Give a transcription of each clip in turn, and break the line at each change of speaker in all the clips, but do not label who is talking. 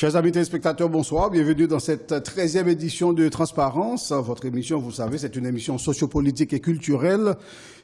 Chers amis téléspectateurs, bonsoir. Bienvenue dans cette 13e édition de Transparence. Votre émission, vous savez, c'est une émission sociopolitique et culturelle.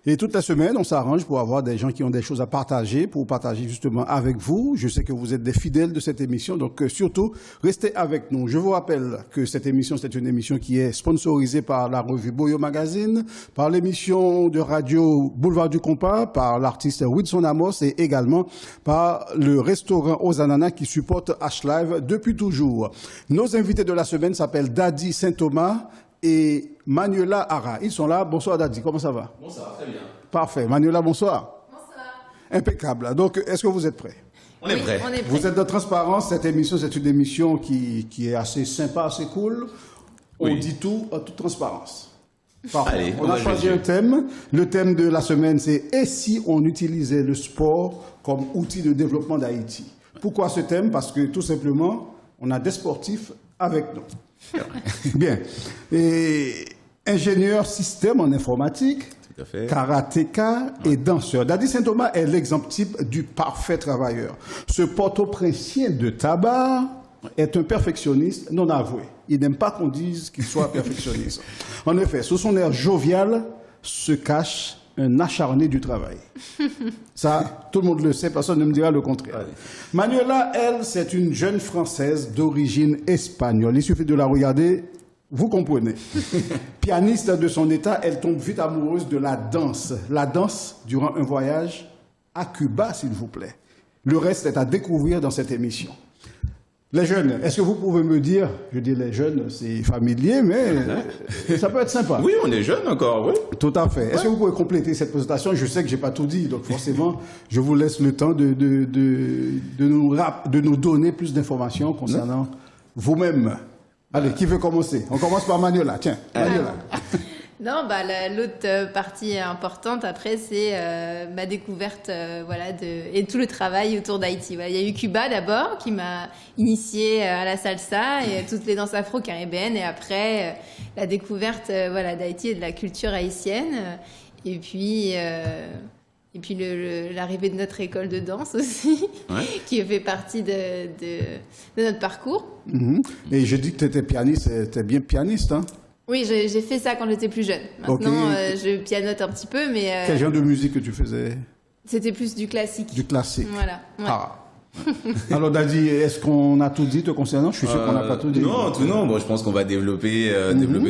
Et toute la semaine, on s'arrange pour avoir des gens qui ont des choses à partager, pour partager justement avec vous. Je sais que vous êtes des fidèles de cette émission, donc surtout, restez avec nous. Je vous rappelle que cette émission, c'est une émission qui est sponsorisée par la revue Boyo Magazine, par l'émission de radio Boulevard du Compas, par l'artiste Wilson Amos et également par le restaurant aux ananas qui supporte H-Live depuis toujours. Nos invités de la semaine s'appellent Dadi Saint-Thomas et Manuela Ara. Ils sont là. Bonsoir Dadi, comment ça va?
Bonsoir, très bien.
Parfait. Manuela, bonsoir.
Bonsoir.
Impeccable. Donc, est-ce que vous êtes prêts?
On est prêts.
On est prêts.
Vous êtes de Transparence. Cette émission, c'est une émission qui est assez sympa, assez cool. On
Oui.
dit tout en toute transparence. Parfait.
Allez,
on a choisi un thème. Le thème de la semaine, c'est « Et si on utilisait le sport comme outil de développement d'Haïti ?» Pourquoi ce thème? Parce que tout simplement, on a des sportifs avec nous. Bien. Et ingénieur système en informatique,
Tout à fait.
karatéka et danseur. Dadi Saint-Thomas est l'exemple type du parfait travailleur. Ce porto-princien de tabac est un perfectionniste non avoué. Il n'aime pas qu'on dise qu'il soit perfectionniste. En effet, sous son air jovial se cache un acharné du travail. Ça, tout le monde le sait, personne ne me dira le contraire. Manuela, elle, c'est une jeune Française d'origine espagnole. Il suffit de la regarder, vous comprenez. Pianiste de son état, elle tombe vite amoureuse de la danse. La danse durant un voyage à Cuba, s'il vous plaît. Le reste est à découvrir dans cette émission. Les jeunes, est-ce que vous pouvez me dire, je dis les jeunes, c'est familier, mais ça peut être sympa.
Oui, on est jeunes encore, oui.
Tout à fait. Est-ce que vous pouvez compléter cette présentation? Je sais que j'ai pas tout dit, donc forcément, je vous laisse le temps de nous donner plus d'informations concernant vous-même. Allez, qui veut commencer? On commence par Manuela. Tiens, Manuela.
Non, bah, l'autre partie importante après, c'est ma découverte et tout le travail autour d'Haïti. Voilà, il y a eu Cuba d'abord qui m'a initiée à la salsa et à toutes les danses afro-caribéennes, et après la découverte d'Haïti et de la culture haïtienne, et puis l'arrivée de notre école de danse aussi, qui fait partie de notre parcours.
Et je dis que tu étais pianiste, tu es bien pianiste, hein?
Oui, j'ai fait ça quand j'étais plus jeune. Maintenant, je pianote un petit peu, mais...
Quel genre de musique que tu faisais?
C'était plus du classique.
Du classique.
Voilà. Ouais.
Ah. Alors, Dadi, est-ce qu'on a tout dit te concernant? Je suis sûr qu'on n'a pas tout dit.
Non, tout non. Bon, je pense qu'on va développer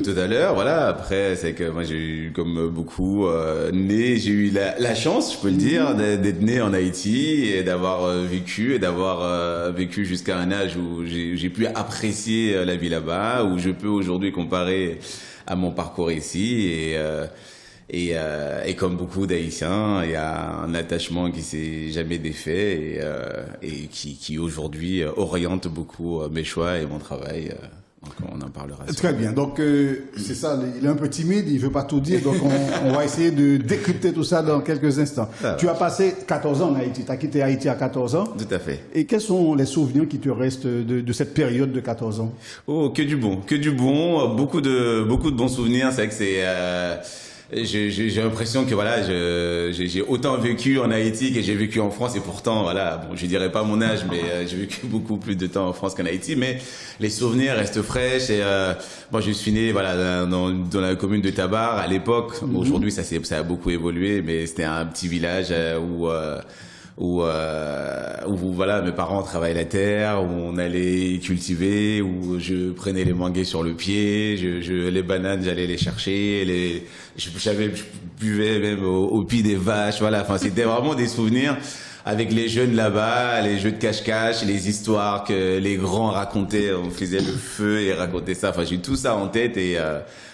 tout à l'heure. Voilà. Après, c'est que moi, j'ai eu, comme beaucoup, j'ai eu la chance, je peux le dire, d'être né en Haïti et d'avoir vécu jusqu'à un âge où j'ai pu apprécier la vie là-bas, où je peux aujourd'hui comparer à mon parcours ici et comme beaucoup d'Haïtiens, il y a un attachement qui s'est jamais défait et qui aujourd'hui oriente beaucoup mes choix et mon travail. Donc on en parlera.
Très bien. Donc c'est ça, il est un peu timide, il veut pas tout dire, donc on va essayer de décrypter tout ça dans quelques instants. Tu as passé 14 ans en Haïti, tu as quitté Haïti à 14 ans.
Tout à fait.
Et quels sont les souvenirs qui te restent de cette période de 14 ans?
Oh, que du bon, beaucoup de bons souvenirs. C'est vrai que c'est j'ai l'impression que voilà, j'ai autant vécu en Haïti que j'ai vécu en France, et pourtant voilà, bon, je dirais pas mon âge, mais j'ai vécu beaucoup plus de temps en France qu'en Haïti, mais les souvenirs restent fraîches. Et moi, je suis né voilà dans la commune de Tabar à l'époque. Aujourd'hui, ça a beaucoup évolué, mais c'était un petit village où voilà, mes parents travaillaient la terre, où on allait cultiver, où je prenais les manguiers sur le pied, les bananes, j'allais les chercher, je buvais même au pied des vaches, voilà. Enfin, c'était vraiment des souvenirs avec les jeunes là-bas, les jeux de cache-cache, les histoires que les grands racontaient. On faisait le feu et racontait ça. Enfin, j'ai tout ça en tête, et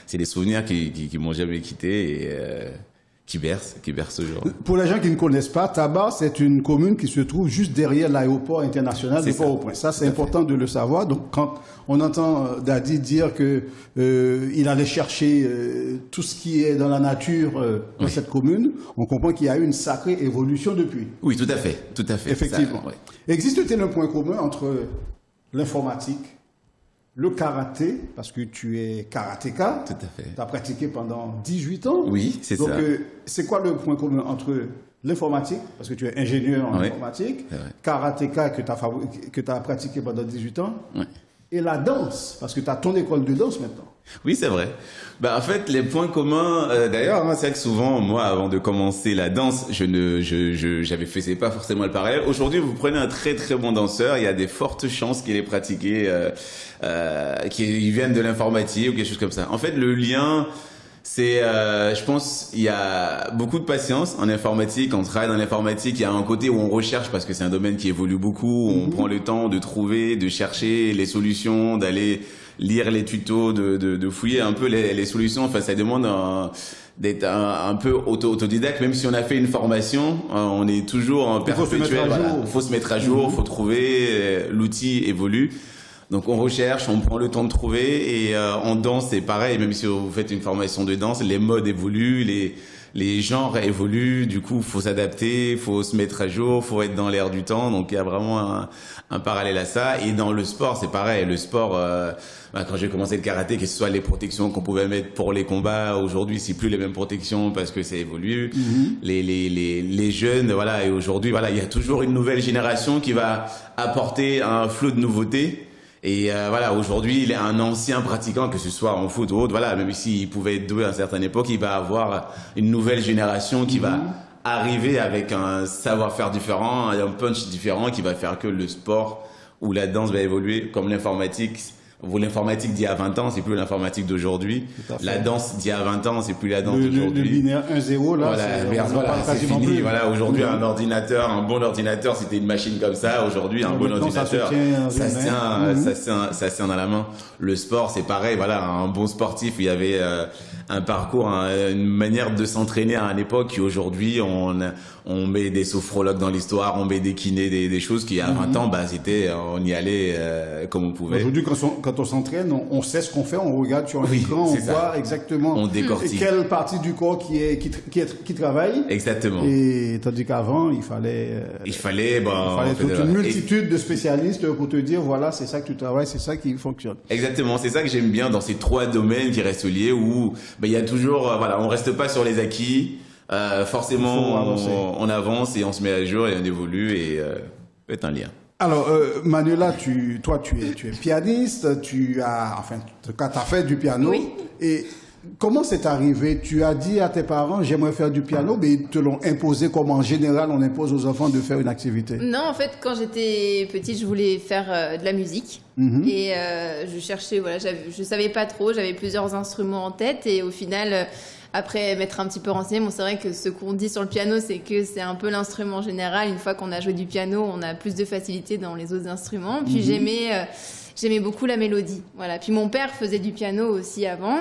c'est des souvenirs qui m'ont jamais quitté et qui berce aujourd'hui.
Pour les gens qui ne connaissent pas, Tabar, c'est une commune qui se trouve juste derrière l'aéroport international de Port-au-Prince. Ça, c'est important de le savoir. Donc, quand on entend Dadi dire que il allait chercher tout ce qui est dans la nature dans cette commune, on comprend qu'il y a eu une sacrée évolution depuis.
Oui, tout à fait.
Effectivement.
Ça, ouais.
Existe-t-il un point commun entre l'informatique, le karaté, parce que tu es karatéka.
Tout à fait.
Tu as pratiqué pendant 18 ans.
Oui, c'est ça.
Donc, c'est quoi le point commun entre l'informatique, parce que tu es ingénieur en
Oui.
informatique,
C'est vrai.
karatéka que tu as pratiqué pendant 18 ans,
Ouais.
et la danse, parce que tu as ton école de danse maintenant.
Oui, c'est vrai. Bah, en fait, les points communs, d'ailleurs, hein, c'est vrai que souvent, moi, avant de commencer la danse, c'est pas forcément le parallèle. Aujourd'hui, vous prenez un très très bon danseur, il y a des fortes chances qu'il ait pratiqué, qu'il vienne de l'informatique ou quelque chose comme ça. En fait, le lien, c'est, je pense, il y a beaucoup de patience en informatique. On travaille dans l'informatique, il y a un côté où on recherche parce que c'est un domaine qui évolue beaucoup. On prend le temps de trouver, de chercher les solutions, d'aller lire les tutos, de fouiller un peu les solutions. Enfin, ça demande d'être un peu autodidacte, même si on a fait une formation, on est toujours en
Il faut se mettre
perpétuel.
à
Voilà.
jour.
Faut se mettre à jour, faut trouver, l'outil évolue. Donc on recherche, on prend le temps de trouver et en danse c'est pareil, même si vous faites une formation de danse, les modes évoluent, les genres évoluent, du coup faut s'adapter, faut se mettre à jour, faut être dans l'air du temps, donc il y a vraiment un parallèle à ça. Et dans le sport c'est pareil, le sport, quand j'ai commencé le karaté, que ce soit les protections qu'on pouvait mettre pour les combats, aujourd'hui c'est plus les mêmes protections parce que ça évolue, les jeunes, voilà, et aujourd'hui voilà, il y a toujours une nouvelle génération qui va apporter un flot de nouveautés. Et voilà, aujourd'hui, il est un ancien pratiquant, que ce soit en foot ou autre, voilà, même s'il pouvait être doué à une certaine époque, il va avoir une nouvelle génération qui va arriver avec un savoir-faire différent, un punch différent, qui va faire que le sport ou la danse va évoluer, comme l'informatique. L'informatique d'il y a 20 ans, c'est plus l'informatique d'aujourd'hui.
Tout à fait.
La danse d'il y a 20 ans, c'est plus la danse
Le
d'aujourd'hui.
binaire 1-0, là,
Voilà,
on en
voilà,
parle
c'est
quasiment
fini.
plus.
Voilà, aujourd'hui, un ordinateur, un bon ordinateur, c'était une machine comme ça. Aujourd'hui, un bon
Maintenant, ça se
ordinateur,
tient dans
ça
une
se
main.
tient, ça se tient dans la main. Le sport, c'est pareil. Voilà, un bon sportif, il y avait un parcours, une manière de s'entraîner à une époque qui aujourd'hui, on met des sophrologues dans l'histoire, on met des kinés, des choses qui, à 20 ans, bah, c'était, on y allait comme on pouvait.
Aujourd'hui, quand on s'entraîne, on sait ce qu'on fait, on regarde sur un
Oui,
écran, on
c'est ça.
voit exactement
On décortique.
quelle partie du corps qui travaille.
Exactement.
Et tandis qu'avant, il fallait toute une multitude de spécialistes pour te dire, voilà, c'est ça que tu travailles, c'est ça qui fonctionne.
Exactement, c'est ça que j'aime bien dans ces trois domaines qui restent liés où il y a toujours, voilà, on reste pas sur les acquis, forcément
Il faut avancer.
on avance et on se met à jour et on évolue et c'est un lien.
Alors, Manuela, toi, tu es pianiste, tu as fait du piano.
Oui.
Et comment c'est arrivé? Tu as dit à tes parents, j'aimerais faire du piano, mais ils te l'ont imposé comme en général on impose aux enfants de faire une activité.
Non, en fait, quand j'étais petite, je voulais faire de la musique. Et je cherchais, voilà, je savais pas trop, j'avais plusieurs instruments en tête. Et au final, après m'être un petit peu renseignée, bon, c'est vrai que ce qu'on dit sur le piano, c'est que c'est un peu l'instrument général. Une fois qu'on a joué du piano, on a plus de facilité dans les autres instruments. Puis j'aimais beaucoup la mélodie. Voilà. Puis mon père faisait du piano aussi avant.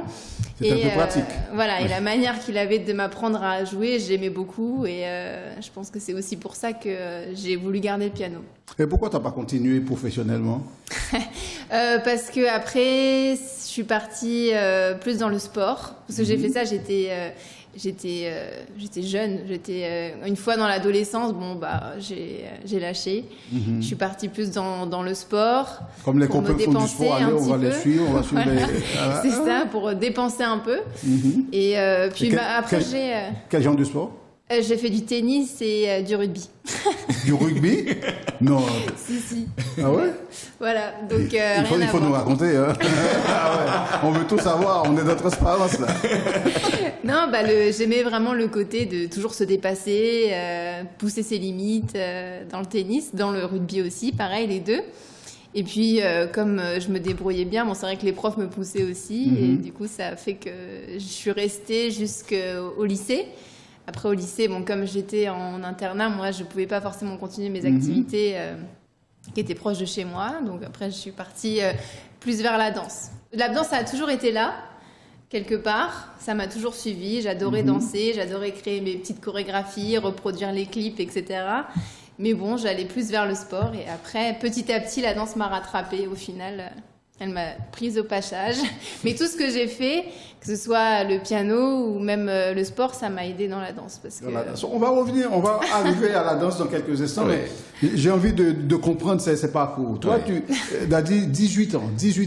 C'est un peu pratique.
Voilà. Et la manière qu'il avait de m'apprendre à jouer, j'aimais beaucoup. Et je pense que c'est aussi pour ça que j'ai voulu garder le piano.
Et pourquoi tu n'as pas continué professionnellement?
Parce que après, je suis partie plus dans le sport. Parce que j'ai fait ça, j'étais jeune. Une fois dans l'adolescence, bon bah j'ai lâché. Je suis partie plus dans le sport.
Comme les
pour me
copains font du
dépenser
sport, allez,
un
on va
petit
les
peu.
suivre, on va suivre
Voilà.
les...
C'est ça, pour dépenser un peu. Et puis
Et
après
Quel genre de sport?
j'ai fait du tennis et du rugby.
Du rugby? Non.
Si.
Ah ouais?
Voilà, donc
Il faut
rien à
nous
voir.
raconter. Hein. Ah ouais. On veut tout savoir, on est dans transparence là.
Non, bah j'aimais vraiment le côté de toujours se dépasser, pousser ses limites dans le tennis, dans le rugby aussi, pareil, les deux. Et puis, comme je me débrouillais bien, bon, c'est vrai que les profs me poussaient aussi, et du coup, ça a fait que je suis restée jusqu'au lycée. Après, au lycée, bon, comme j'étais en internat, moi, je pouvais pas forcément continuer mes activités qui étaient proches de chez moi. Donc après, je suis partie plus vers la danse. La danse, ça a toujours été là, quelque part. Ça m'a toujours suivie. J'adorais danser, j'adorais créer mes petites chorégraphies, reproduire les clips, etc. Mais bon, j'allais plus vers le sport. Et après, petit à petit, la danse m'a rattrapée. Au final, elle m'a prise au passage. Mais tout ce que j'ai fait, que ce soit le piano ou même le sport, ça m'a aidé dans la danse. Parce que...
On va arriver à la danse dans quelques instants,
Ouais.
mais j'ai envie de comprendre ces parcours. Toi,
Ouais.
tu as dit 18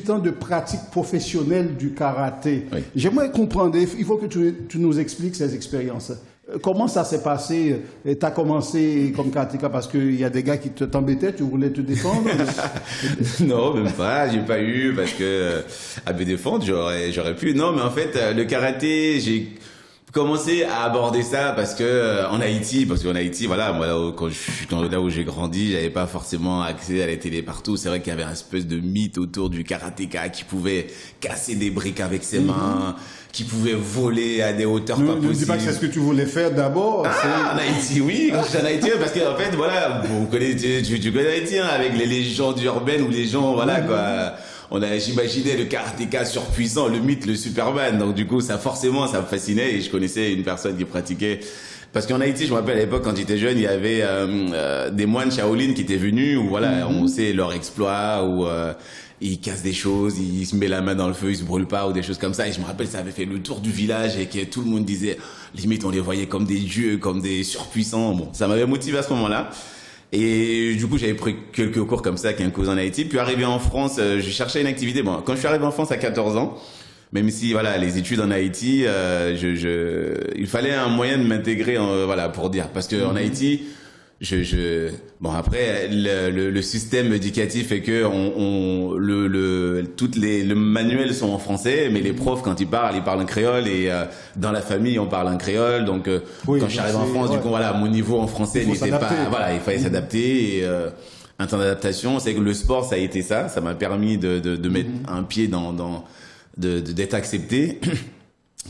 ans de pratique professionnelle du karaté.
Oui.
J'aimerais comprendre, il faut que tu nous expliques ces expériences. Comment ça s'est passé? Tu as commencé comme karatéka parce qu'il y a des gars qui t'embêtaient, tu voulais te défendre?
Non, même pas, j'ai pas eu, parce que à me défendre, j'aurais pu. Non, mais en fait, le karaté, j'ai commencé à aborder ça parce que en Haïti, voilà, moi quand je suis là où j'ai grandi, j'avais pas forcément accès à la télé partout. C'est vrai qu'il y avait un espèce de mythe autour du karatéka qui pouvait casser des briques avec ses mains, qui pouvait voler à des hauteurs pas possibles.
Ne dis pas que c'est ce que tu voulais faire d'abord.
En Haïti, oui, quand j'étais en Haïti, parce qu'en fait, voilà, tu connais Haïti, hein, avec les légendes urbaines où les gens, voilà, quoi. J'imaginais le karatéka surpuissant, le mythe, le Superman. Donc, du coup, ça me fascinait et je connaissais une personne qui pratiquait. Parce qu'en Haïti, je me rappelle à l'époque, quand j'étais jeune, il y avait des moines Shaolin qui étaient venus où, voilà, on sait leur exploit, où ils cassent des choses, ils se mettent la main dans le feu, ils se brûlent pas ou des choses comme ça. Et je me rappelle, ça avait fait le tour du village et que tout le monde disait, limite, on les voyait comme des dieux, comme des surpuissants. Bon, ça m'avait motivé à ce moment-là. Et du coup, j'avais pris quelques cours comme ça avec un cousin en Haïti. Puis arrivé en France, je cherchais une activité. Bon, quand je suis arrivé en France à 14 ans, même si voilà les études en Haïti, il fallait un moyen de m'intégrer, voilà, pour dire, parce que en Haïti, bon après le système éducatif fait que le manuel sont en français, mais les profs quand ils parlent en créole et dans la famille on parle en créole. Donc quand je suis arrivé en France, du coup voilà, mon niveau en français n'était pas, voilà, il fallait s'adapter. Et un temps d'adaptation, c'est que le sport ça a été ça m'a permis de mettre un pied d'être accepté.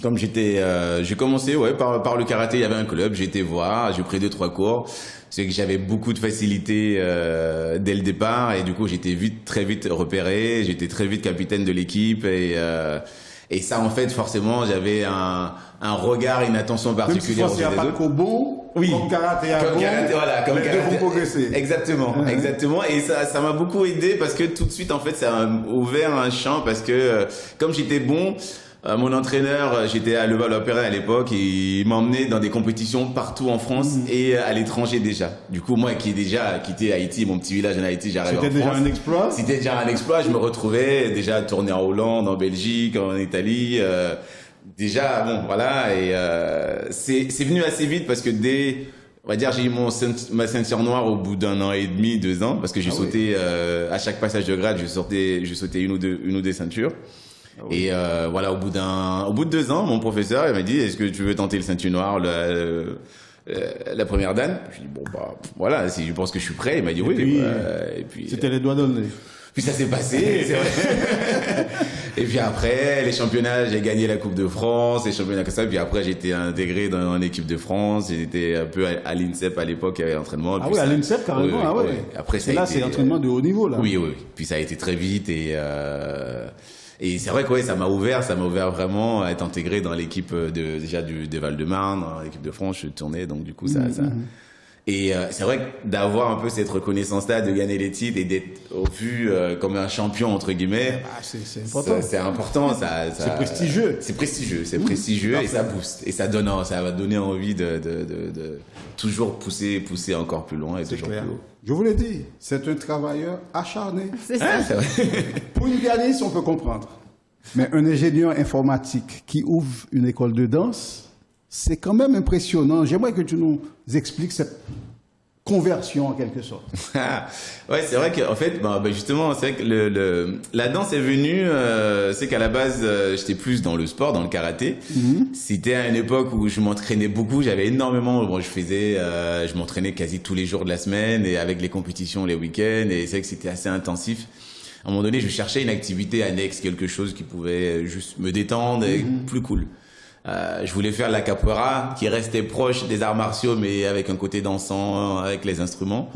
Comme j'ai commencé par le karaté, il y avait un club, j'ai été voir, j'ai pris 2-3 cours. C'est que j'avais beaucoup de facilité dès le départ et du coup j'étais très vite repéré, j'étais très vite capitaine de l'équipe et ça en fait forcément j'avais un regard, une attention particulière.
Même si il n'y a pas de kobo,
oui,
comme karaté à
comme karaté, voilà, comme
les
karaté,
deux vont progresser.
Exactement, exactement. Et ça m'a beaucoup aidé parce que tout de suite en fait ça m'a ouvert un champ parce que comme j'étais bon. Mon entraîneur, j'étais à Levallois-Perret à l'époque, et il m'emmenait dans des compétitions partout en France et à l'étranger déjà. Du coup, moi qui ai déjà quitté Haïti, mon petit village en Haïti, j'arrive en France.
C'était déjà un exploit?
C'était déjà un exploit. Je me retrouvais déjà à tourner en Hollande, en Belgique, en Italie. Déjà, bon, voilà. Et c'est venu assez vite parce que on va dire, j'ai eu ma ceinture noire au bout d'1 an et demi, 2 ans, parce que j'ai sauté à chaque passage de grade, j'ai sauté une ou deux ceintures. Ah oui. Et voilà, au bout de 2 ans, mon professeur il m'a dit, est-ce que tu veux tenter le ceinture noire, la première dan? Je lui ai dit, bon bah voilà, si je pense que je suis prêt. Il m'a dit oui. Et puis
c'était les doigts donnés.
Puis ça s'est passé, c'est vrai. Et puis après, les championnats, j'ai gagné la Coupe de France, les championnats comme ça. Puis après, j'ai été intégré dans l'équipe de France. J'étais un peu à l'INSEP à l'époque, à l'entraînement.
Ah oui, à l'INSEP carrément,
oui,
ah ouais.
Oui. Après,
là, c'est l'entraînement de haut niveau, là.
Oui. Puis ça a été très vite et c'est vrai que ça m'a ouvert vraiment à être intégré dans l'équipe des Val-de-Marne, dans l'équipe de France, je tournais, donc du coup ça. Et c'est vrai que d'avoir un peu cette reconnaissance-là, de gagner les titres et d'être vu comme un champion entre guillemets,
c'est important.
C'est important,
c'est prestigieux.
C'est prestigieux et ça booste et ça va donner envie de toujours pousser encore plus loin et toujours
clair.
Plus haut.
Je vous l'ai dit, c'est un travailleur acharné.
C'est ça.
C'est vrai.
Pour une pianiste, on peut comprendre. Mais un ingénieur informatique qui ouvre une école de danse, c'est quand même impressionnant. J'aimerais que tu nous expliques cette conversion en quelque sorte.
Ouais, c'est vrai qu'en fait, justement, c'est vrai que la danse est venue, c'est qu'à la base, j'étais plus dans le sport, dans le karaté. C'était à une époque où je m'entraînais beaucoup, j'avais énormément, je m'entraînais quasi tous les jours de la semaine et avec les compétitions les week-ends et c'est vrai que c'était assez intensif. À un moment donné, je cherchais une activité annexe, quelque chose qui pouvait juste me détendre et plus cool. Je voulais faire la capoeira, qui restait proche des arts martiaux, mais avec un côté dansant, avec les instruments.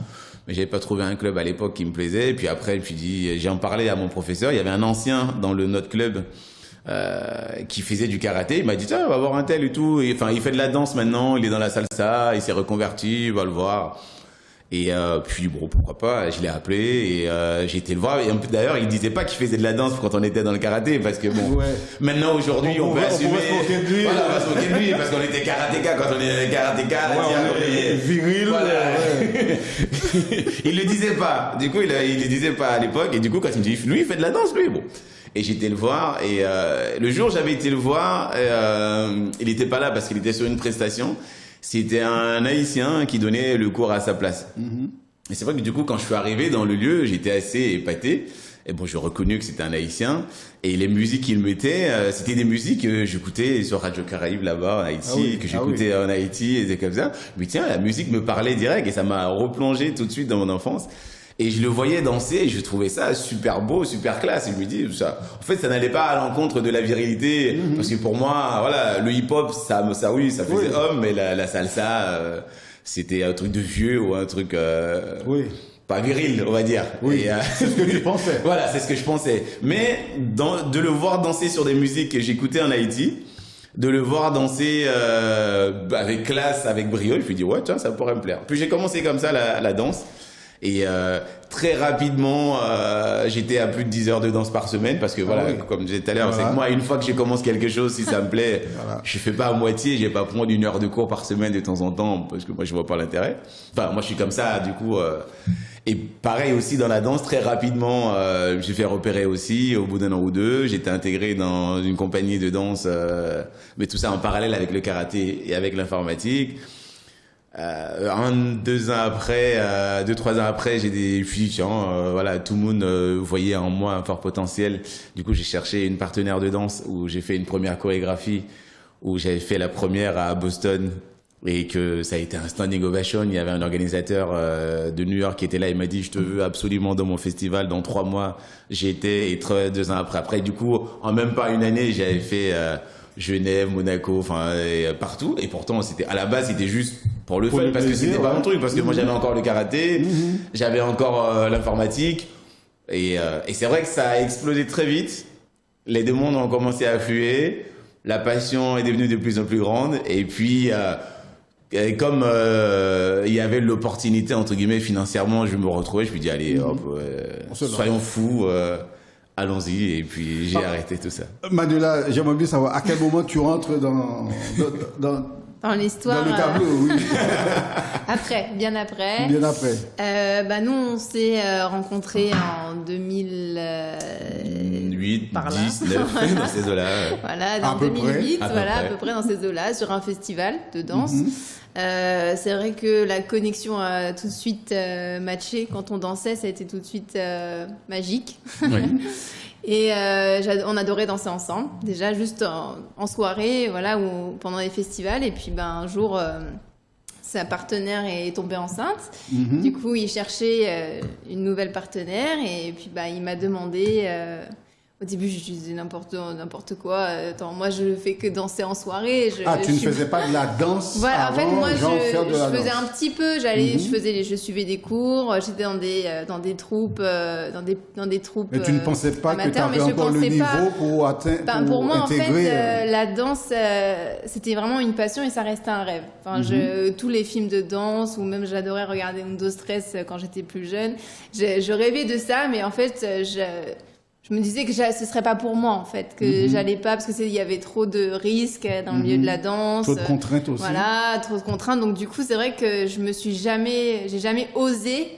Mais j'avais pas trouvé un club à l'époque qui me plaisait. Et puis après, je me suis dit, j'ai en parlé à mon professeur. Il y avait un ancien dans notre club qui faisait du karaté. Il m'a dit, tiens, on va voir un tel et tout. Enfin, il fait de la danse maintenant. Il est dans la salsa. Il s'est reconverti. Va le voir. Et puis bon, pourquoi pas, je l'ai appelé et j'ai été le voir. Et d'ailleurs, il disait pas qu'il faisait de la danse quand on était dans le karaté, parce que bon, maintenant aujourd'hui, on peut assumer.
On va se moquer de lui.
Voilà, on va se moquer de lui parce qu'on était karatéka. Quand on est karatéka,
on est viril.
Voilà. Il le disait pas. Du coup, il le disait pas à l'époque. Et du coup, quand il me dit, lui, il fait de la danse, lui, bon. Et j'étais le voir et le jour où j'avais été le voir, il était pas là parce qu'il était sur une prestation. C'était un Haïtien qui donnait le cours à sa place. Et c'est vrai que du coup, quand je suis arrivé dans le lieu, j'étais assez épaté. Et bon, j'ai reconnu que c'était un Haïtien. Et les musiques qu'il mettait, c'était des musiques que j'écoutais sur Radio Caraïbe là-bas en Haïti, que j'écoutais en Haïti, et c'est comme ça. Mais tiens, la musique me parlait direct et ça m'a replongé tout de suite dans mon enfance. Et je le voyais danser et je trouvais ça super beau, super classe. Et je me dis, ça, en fait, ça n'allait pas à l'encontre de la virilité. Parce que pour moi, voilà, le hip-hop, ça oui, ça faisait homme, mais la salsa, c'était un truc de vieux ou un truc, pas viril, on va dire.
Oui, c'est ce que tu pensais.
Voilà, c'est ce que je pensais. Mais de le voir danser sur des musiques que j'écoutais en Haïti, de le voir danser avec classe, avec brio, je me suis dit, ouais, tiens, ça pourrait me plaire. Puis j'ai commencé comme ça la danse. Et très rapidement, j'étais à plus de 10 heures de danse par semaine parce que comme je disais tout à l'heure, c'est que moi, une fois que je commence quelque chose, si ça me plaît, je fais pas à moitié, je vais pas prendre 1 heure de cours par semaine de temps en temps parce que moi, je vois pas l'intérêt. Enfin, moi, je suis comme ça, du coup. Et pareil aussi dans la danse, très rapidement, j'ai fait repérer aussi au bout d'1 an ou 2. J'étais intégré dans une compagnie de danse, mais tout ça en parallèle avec le karaté et avec l'informatique. 2 ans après, 2-3 ans après, j'ai des filles, voilà, tout le monde voyait en moi un fort potentiel. Du coup, j'ai cherché une partenaire de danse où j'ai fait une première chorégraphie, où j'avais fait la première à Boston et que ça a été un standing ovation. Il y avait un organisateur de New York qui était là, il m'a dit, je te veux absolument dans mon festival dans 3 mois. J'y étais et 2 ans après, du coup, en même pas 1 année, j'avais fait Genève, Monaco, enfin partout. Et pourtant, à la base, c'était juste pour le fun, parce que c'était pas mon truc, parce que moi j'avais encore le karaté, j'avais encore l'informatique, et c'est vrai que ça a explosé très vite. Les demandes ont commencé à affluer, la passion est devenue de plus en plus grande, et puis comme il y avait l'opportunité entre guillemets financièrement, je me retrouvais, je me dis allez, hop, soyons fous. Allons-y, et puis j'ai arrêté tout ça.
Manuela, j'aimerais bien savoir à quel moment tu rentres dans
l'histoire.
Dans le tableau, oui.
Bien après.
Bien après.
Nous, on s'est rencontrés en 2008,
10, 9, dans ces eaux-là.
Voilà, dans 2008, à peu près dans ces eaux-là, sur un festival de danse. C'est vrai que la connexion a tout de suite matché. Quand on dansait, ça a été tout de suite magique. Oui. Et on adorait danser ensemble, déjà juste en soirée, voilà, ou pendant les festivals. Et puis un jour, sa partenaire est tombée enceinte. Du coup, il cherchait une nouvelle partenaire. Et puis il m'a demandé... Au début, je disais n'importe quoi. Attends, moi, je fais que danser en soirée.
Tu ne faisais pas de la danse
voilà,
avant,
en fait, moi, je faisais
danse.
Un petit peu. Je suivais des cours. J'étais dans des troupes, dans des troupes.
Mais tu ne pensais pas que tu avais encore le niveau pour atteindre,
pour moi,
intégrer...
en fait, la danse, c'était vraiment une passion et ça restait un rêve. Enfin, tous les films de danse, ou même j'adorais regarder Undo Stress quand j'étais plus jeune. Je rêvais de ça, mais en fait, je me disais que ce serait pas pour moi, en fait, que j'allais pas, parce que il y avait trop de risques dans le milieu de la danse.
Trop de contraintes aussi.
Voilà, trop de contraintes. Donc, du coup, c'est vrai que j'ai jamais osé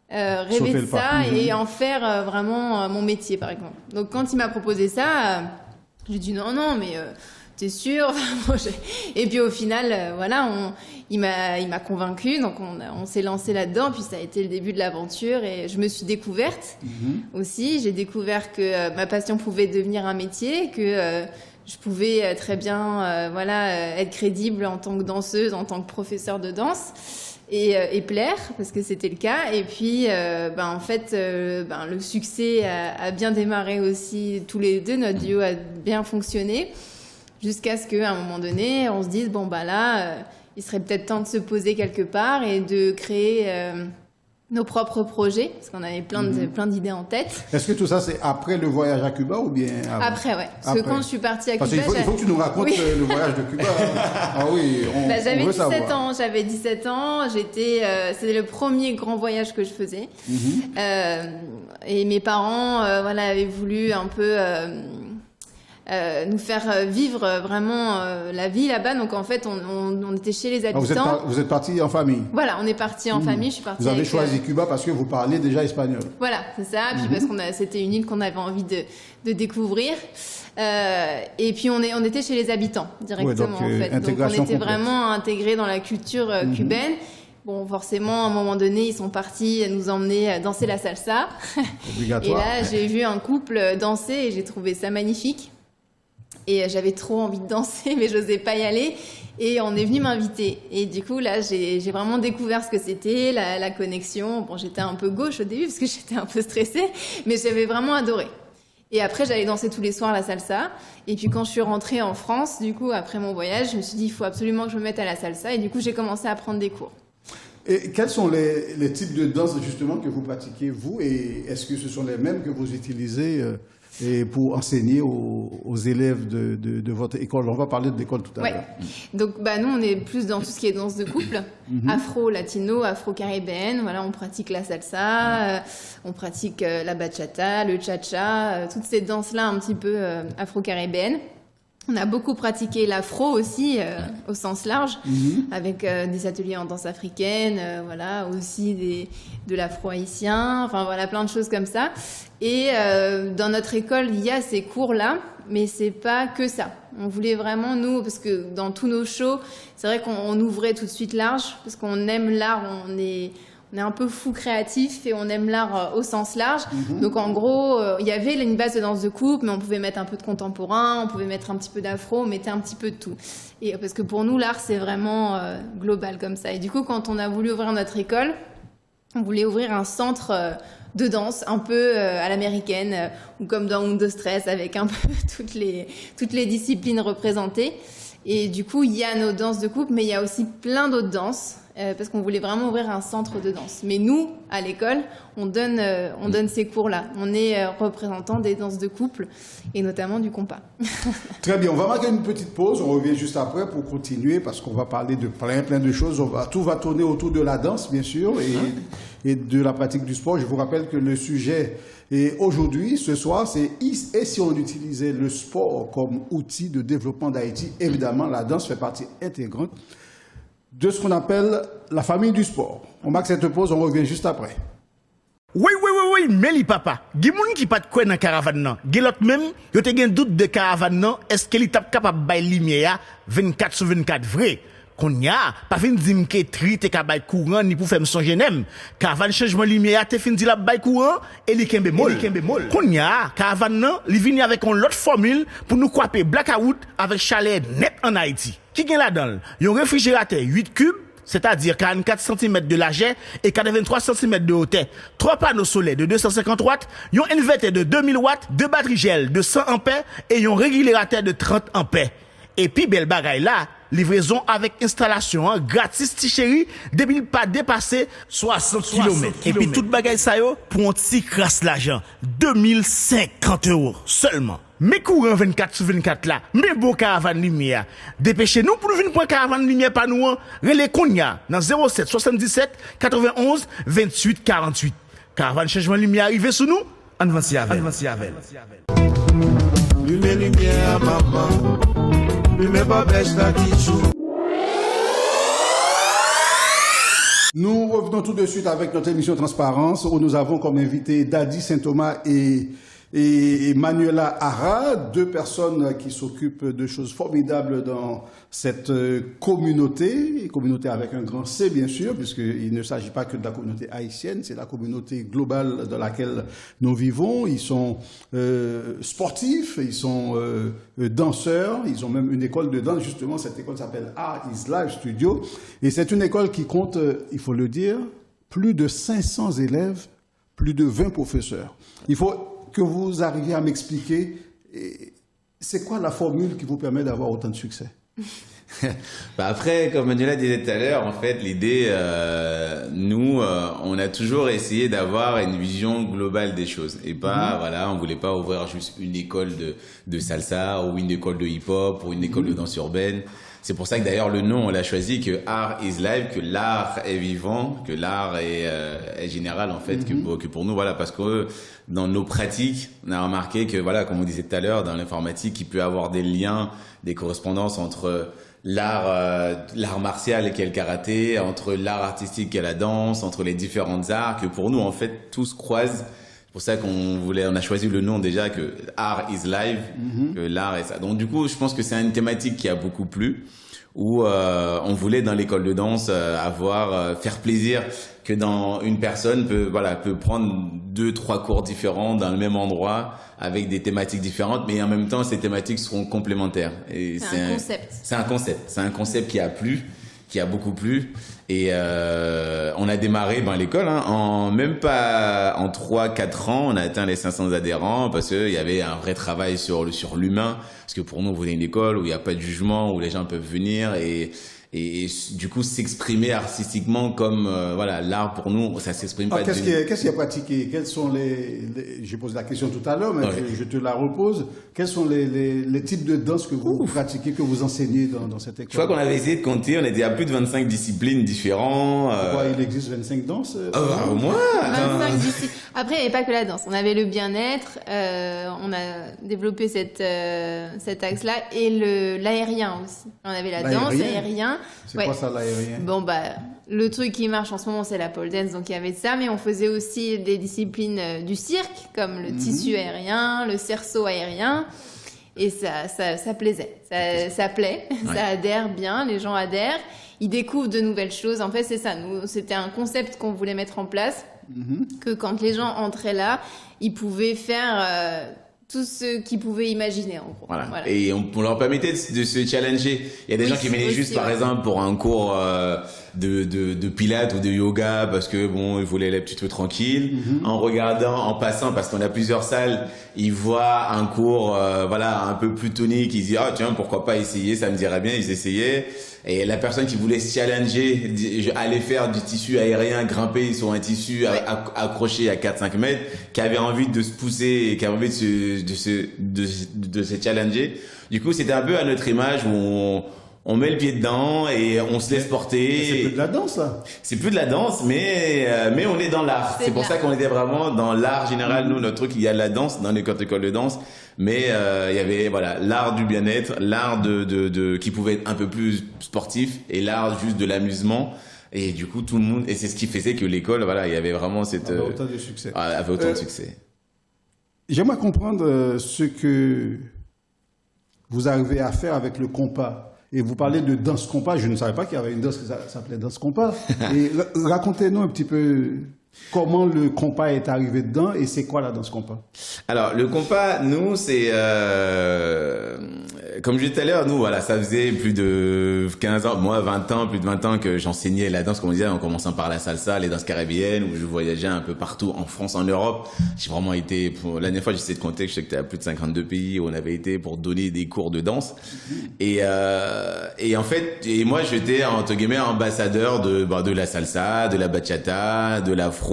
rêver de ça et en faire vraiment mon métier, par exemple. Donc, quand il m'a proposé ça, j'ai dit non, mais t'es sûr? Et puis, au final, il m'a convaincue, donc on s'est lancé là-dedans, puis ça a été le début de l'aventure et je me suis découverte aussi. J'ai découvert que ma passion pouvait devenir un métier, que je pouvais très bien être crédible en tant que danseuse, en tant que professeure de danse et plaire, parce que c'était le cas. Et puis, en fait, le succès a bien démarré aussi tous les deux, notre duo a bien fonctionné, jusqu'à ce qu'à un moment donné, on se dise, il serait peut-être temps de se poser quelque part et de créer nos propres projets, parce qu'on avait plein d'idées en tête.
Est-ce que tout ça, c'est après le voyage à Cuba ou bien avant?
Après, ouais. Parce que quand je suis partie à Cuba...
Il faut que tu nous racontes le voyage de Cuba. Ah oui,
j'avais 17 ans. C'était le premier grand voyage que je faisais. Et mes parents avaient voulu un peu... nous faire vivre vraiment la vie là-bas. Donc en fait, on était chez les habitants.
Vous êtes partis en famille?
Voilà, on est partis en famille. Je suis partie.
Vous avez choisi Cuba parce que vous parlez déjà espagnol.
Voilà, c'est ça. Puis parce que c'était une île qu'on avait envie de découvrir. Et puis on était chez les habitants directement, en fait. Donc on était
complète.
Vraiment intégrés dans la culture cubaine. Bon, forcément, à un moment donné, ils sont partis nous emmener danser la salsa.
Obligatoire.
Et là, j'ai vu un couple danser et j'ai trouvé ça magnifique. Et j'avais trop envie de danser, mais j'osais pas y aller. Et on est venu m'inviter. Et du coup, là, j'ai vraiment découvert ce que c'était, la connexion. Bon, j'étais un peu gauche au début parce que j'étais un peu stressée, mais j'avais vraiment adoré. Et après, j'allais danser tous les soirs la salsa. Et puis quand je suis rentrée en France, du coup, après mon voyage, je me suis dit, il faut absolument que je me mette à la salsa. Et du coup, j'ai commencé à prendre des cours.
Et quels sont les types de danse justement que vous pratiquez, vous? Et est-ce que ce sont les mêmes que vous utilisez et pour enseigner aux élèves de votre école? On va parler de l'école tout à l'heure.
Donc nous, on est plus dans tout ce qui est danse de couple, afro-latino, afro-caribéenne. Voilà, on pratique la salsa, on pratique la bachata, le cha-cha, toutes ces danses-là un petit peu afro-caribéennes. On a beaucoup pratiqué l'afro aussi, au sens large, avec des ateliers en danse africaine, voilà, aussi de l'afro-haïtien, enfin voilà, plein de choses comme ça. Et dans notre école, il y a ces cours-là, mais c'est pas que ça. On voulait vraiment, nous, parce que dans tous nos shows, c'est vrai qu'on ouvrait tout de suite large, parce qu'on aime l'art, on est un peu fou créatif et on aime l'art au sens large. Donc en gros, il y avait une base de danse de couple, mais on pouvait mettre un peu de contemporain, on pouvait mettre un petit peu d'afro, on mettait un petit peu de tout. Et parce que pour nous, l'art, c'est vraiment global comme ça. Et du coup, quand on a voulu ouvrir notre école, on voulait ouvrir un centre de danse un peu à l'américaine, ou comme dans Undo Stress, avec un peu toutes les disciplines représentées. Et du coup, il y a nos danses de couple, mais il y a aussi plein d'autres danses. Parce qu'on voulait vraiment ouvrir un centre de danse. Mais nous, à l'école, on donne ces cours-là. On est représentants des danses de couple et notamment du compas.
Très bien, on va marquer une petite pause. On revient juste après pour continuer parce qu'on va parler de plein de choses. Tout va tourner autour de la danse, bien sûr, et de la pratique du sport. Je vous rappelle que le sujet aujourd'hui, ce soir, c'est et si on utilisait le sport comme outil de développement d'Haïti. Évidemment, la danse fait partie intégrante de ce qu'on appelle la famille du sport. On marque cette pause, on revient juste après.
Oui, mais li papa, gen moun qui pas de quoi dans caravane nan. Gen l'autre même, yo te gen doute de caravane nan, est-ce que li tap capable bay lumière 24/24 vrai? Qu'on y a, pas fin dim ke tri te ka bay courant ni pour faire me songer nem. Caravane changement lumière te fin di la bay courant et li kembe mol. Qu'on y a, caravane nan, li vini avec une autre formule pour nous couper blackout avec chalet net en Haïti. Qui gen là-dedans? Yon réfrigérateur 8 cubes, c'est-à-dire 44 cm de largeur et 83 cm de hauteur. 3 panneaux solaires de 250 watts, yon inverteur de 2000 watts, 2 batteries gel de 100 ampères et yon régulateur de 30 ampères. Et puis bel bagay là, livraison avec installation gratis ti chéri, depuis pas dépasser 60 km. Et puis tout bagay ça yo pour un petit crasse l'argent, 2050 € seulement. Mais courant 24/24 là, mais beau caravane lumière. Dépêchez-nous pour nous venir pour caravane lumière par nous, relais Konya dans 07 77 91 28 48. Caravane changement lumière arrivé sous nous, avancez avec.
Lumière maman, lumière pas bêche ta tichou.
Nous revenons tout de suite avec notre émission Transparence où nous avons comme invité Dadi Saint-Thomas et Manuela Hara, 2 personnes qui s'occupent de choses formidables dans cette communauté avec un grand C bien sûr, puisqu'il ne s'agit pas que de la communauté haïtienne, c'est la communauté globale dans laquelle nous vivons. Ils sont sportifs, ils sont danseurs, ils ont même une école de danse, justement cette école s'appelle Art is Life Studio, et c'est une école qui compte, il faut le dire, plus de 500 élèves, plus de 20 professeurs. Il faut que vous arriviez à m'expliquer, c'est quoi la formule qui vous permet d'avoir autant de succès?
Après, comme Manuela disait tout à l'heure, en fait, l'idée, nous, on a toujours essayé d'avoir une vision globale des choses. Et pas, voilà, on voulait pas ouvrir juste une école de salsa ou une école de hip-hop ou une école de danse urbaine. C'est pour ça que d'ailleurs le nom on l'a choisi, que art is live, que l'art est vivant, que l'art est général en fait, que pour nous voilà, parce que dans nos pratiques on a remarqué que voilà, comme on disait tout à l'heure, dans l'informatique il peut y avoir des liens, des correspondances entre l'art martial qui est le karaté, entre l'art artistique qui est la danse, entre les différentes arts, que pour nous en fait tout se croise. C'est pour ça on a choisi le nom déjà, que art is live, que l'art est ça. Donc du coup, je pense que c'est une thématique qui a beaucoup plu, où on voulait dans l'école de danse faire plaisir, que dans une personne peut prendre 2-3 cours différents dans le même endroit avec des thématiques différentes, mais en même temps ces thématiques seront complémentaires. Et
c'est un concept.
C'est un concept qui a plu, qui a beaucoup plu. Et on a démarré l'école en même pas en 3-4 ans, on a atteint les 500 adhérents, parce qu'il y avait un vrai travail sur l'humain, parce que pour nous on voulait une école où il n'y a pas de jugement, où les gens peuvent venir et du coup s'exprimer artistiquement comme l'art pour nous ça s'exprime pas.
Qu'est-ce qui est pratiqué? Quels sont j'ai posé la question tout à l'heure, mais je te la repose. Quels sont les types de danse que vous pratiquez, que vous enseignez dans cette école?
Je crois qu'on avait essayé de compter, on était à plus de 25 disciplines différentes.
Pourquoi il existe 25 danses?
Au moins
25 disciplines. Après, il n'y avait pas que la danse. On avait le bien-être, on a développé cet axe-là, et l'aérien aussi. On avait la danse, l'aérien.
C'est quoi ça, l'aérien?
Bon, le truc qui marche en ce moment, c'est la pole dance, donc il y avait de ça, mais on faisait aussi des disciplines du cirque, comme le tissu aérien, le cerceau aérien, et ça plaisait. Ça plaît, ça adhère bien, les gens adhèrent, ils découvrent de nouvelles choses. En fait, c'est ça, c'était un concept qu'on voulait mettre en place, que quand les gens entraient là, ils pouvaient faire tout ce qu'ils pouvaient imaginer, en gros.
Voilà. Et on leur permettait de se challenger. Il y a des gens qui venaient juste, par exemple, pour un cours de pilates ou de yoga, parce que ils voulaient les petits trucs tranquilles. En regardant, en passant, parce qu'on a plusieurs salles, ils voient un cours, un peu plus tonique. Ils disent, tiens, pourquoi pas essayer, ça me dirait bien. Ils essayaient. Et la personne qui voulait se challenger, aller faire du tissu aérien, grimper sur un tissu accroché à 4-5 mètres, qui avait envie de se pousser, qui avait envie de se challenger. Du coup, c'était un peu à notre image où on met le pied dedans et on se laisse porter.
C'est plus de la danse, là. C'est
plus de la danse, mais on est dans l'art. C'est pour ça qu'on était vraiment dans l'art général. Nous, notre truc, il y a la danse dans les écoles de danse, mais il y avait l'art du bien-être, l'art qui pouvait être un peu plus sportif, et l'art juste de l'amusement. Et du coup, tout le monde, et c'est ce qui faisait que l'école, il y avait vraiment
autant de succès.
Avait autant de succès.
J'aimerais comprendre ce que vous arrivez à faire avec le compas. Et vous parlez de danse compas. Je ne savais pas qu'il y avait une danse qui s'appelait danse compas. Et racontez-nous un petit peu comment le compas est arrivé dedans, et c'est quoi la danse compas?
Alors, le compas, nous, c'est... comme je disais tout à l'heure, nous, ça faisait plus de 15 ans, moi 20 ans, plus de 20 ans que j'enseignais la danse, comme on disait, en commençant par la salsa, les danses caribéennes, où je voyageais un peu partout en France, en Europe. J'ai vraiment été... la dernière fois, j'essaie de compter, je sais que j'étais à plus de 52 pays où on avait été pour donner des cours de danse. Et en fait, moi, j'étais, entre guillemets, ambassadeur de la salsa, de la bachata, de l'afro.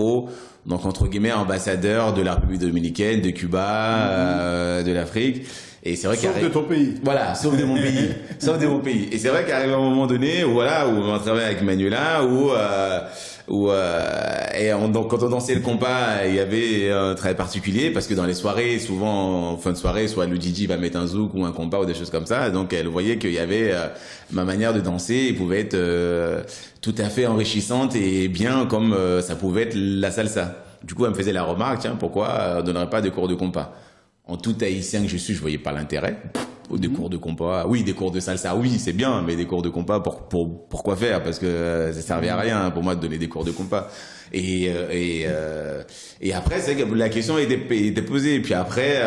Donc, entre guillemets, ambassadeur de la République dominicaine, de Cuba, de l'Afrique. Et c'est vrai
sauf de ton pays.
Voilà, sauf de mon pays. Sauf de mon pays. Et c'est vrai qu'arrive un moment donné, où on travaille avec Manuela, donc quand on dansait le compas, il y avait un travail particulier, parce que dans les soirées, souvent en fin de soirée, soit le DJ va mettre un zouk ou un compas ou des choses comme ça. Donc elle voyait qu'il y avait ma manière de danser pouvait être tout à fait enrichissante et bien comme ça pouvait être la salsa. Du coup, elle me faisait la remarque, tiens, pourquoi on donnerait pas des cours de compas? En tout haïtien que je suis, je voyais pas l'intérêt. Des cours de compas, oui, des cours de salsa, oui, c'est bien, mais des cours de compas, pour quoi faire? Parce que ça servait à rien pour moi de donner des cours de compas. Et après, c'est que la question était posée. Et puis après,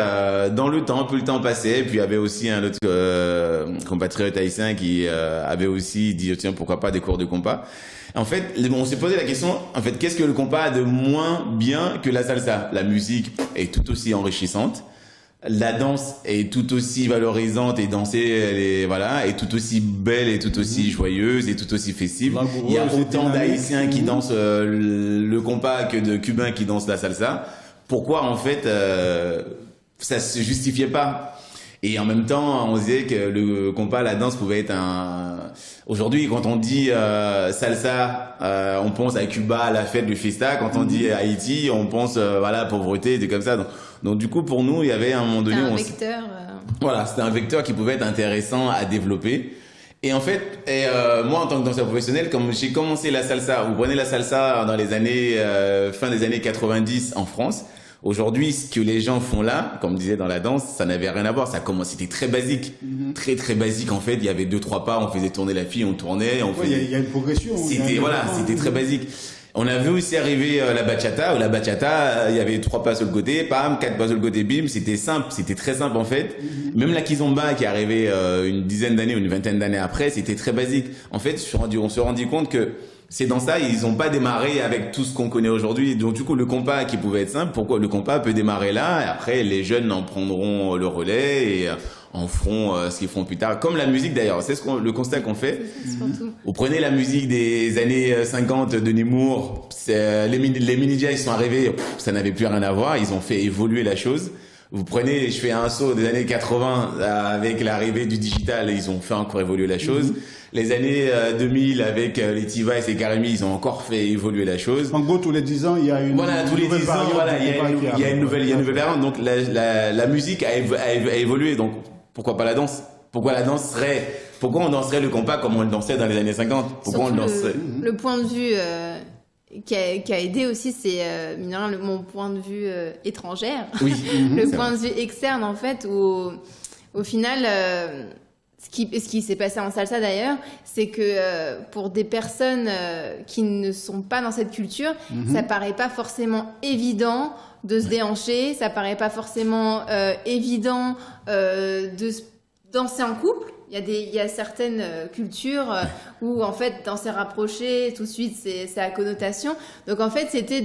dans le temps, plus le temps passait, puis il y avait aussi un autre compatriote haïtien qui avait aussi dit, tiens, pourquoi pas des cours de compas? En fait, on s'est posé la question, en fait, qu'est-ce que le compas a de moins bien que la salsa? La musique est tout aussi enrichissante. La danse est tout aussi valorisante, et danser, est tout aussi belle et tout aussi joyeuse et tout aussi festive. Il y a autant d'Haïtiens qui dansent le compas que de Cubains qui dansent la salsa. Pourquoi, en fait, ça se justifiait pas? Et en même temps, on disait que le compas, la danse pouvait être un Aujourd'hui, quand on dit salsa, on pense à Cuba, à la fête, le fiesta. Quand on dit Haïti, on pense voilà, pauvreté, des comme ça. Donc du coup, pour nous, il y avait un moment donné...
Un vecteur.
Voilà, c'était un vecteur qui pouvait être intéressant à développer. Et en fait, moi, en tant que danseur professionnel, comme j'ai commencé la salsa, vous prenez la salsa dans les années, fin des années 90 en France. Aujourd'hui, ce que les gens font là, comme on disait dans la danse, ça n'avait rien à voir. C'était très basique. Très, très basique. En fait, il y avait 2-3 pas, on faisait tourner la fille, on tournait, on faisait...
Il y a une progression.
C'était très basique. On a vu aussi arriver la bachata, où la bachata, il y avait 3 pas sur le côté, pam, 4 pas sur le côté, bim, c'était simple, c'était très simple en fait. Même la kizomba qui est arrivée une dizaine d'années ou une vingtaine d'années après, c'était très basique. En fait, on se rendit compte que ces danses-là, ils n'ont pas démarré avec tout ce qu'on connaît aujourd'hui. Donc du coup, le compas qui pouvait être simple, pourquoi le compas peut démarrer là, et après les jeunes en prendront le relais et en feront ce qu'ils feront plus tard. Comme la musique d'ailleurs, c'est le constat qu'on fait. Vous prenez la musique des années 50 de Nemours, les mini-jazz ils sont arrivés, ça n'avait plus rien à voir, ils ont fait évoluer la chose. Vous prenez, je fais un saut des années 80 avec l'arrivée du digital, ils ont fait encore évoluer la chose. Les années 2000 avec les T-Vice et Karimi, ils ont encore fait évoluer la chose.
En gros, tous les 10 ans, il y a une
tous les 10 ans, il y a une nouvelle variante. Donc la musique a évolué. Donc pourquoi pas la danse? Pourquoi on danserait le compas comme on le dansait dans les années 50? Pourquoi on le danserait?
Le point de vue qui a aidé aussi, c'est mon point de vue étrangère.
Oui.
Le point de vue externe, en fait, où au final, ce qui s'est passé en salsa d'ailleurs, c'est que pour des personnes qui ne sont pas dans cette culture, ça paraît pas forcément évident de se déhancher, ça paraît pas forcément évident de danser en couple. Il y a certaines cultures où en fait danser rapproché, tout de suite c'est à connotation. Donc en fait c'était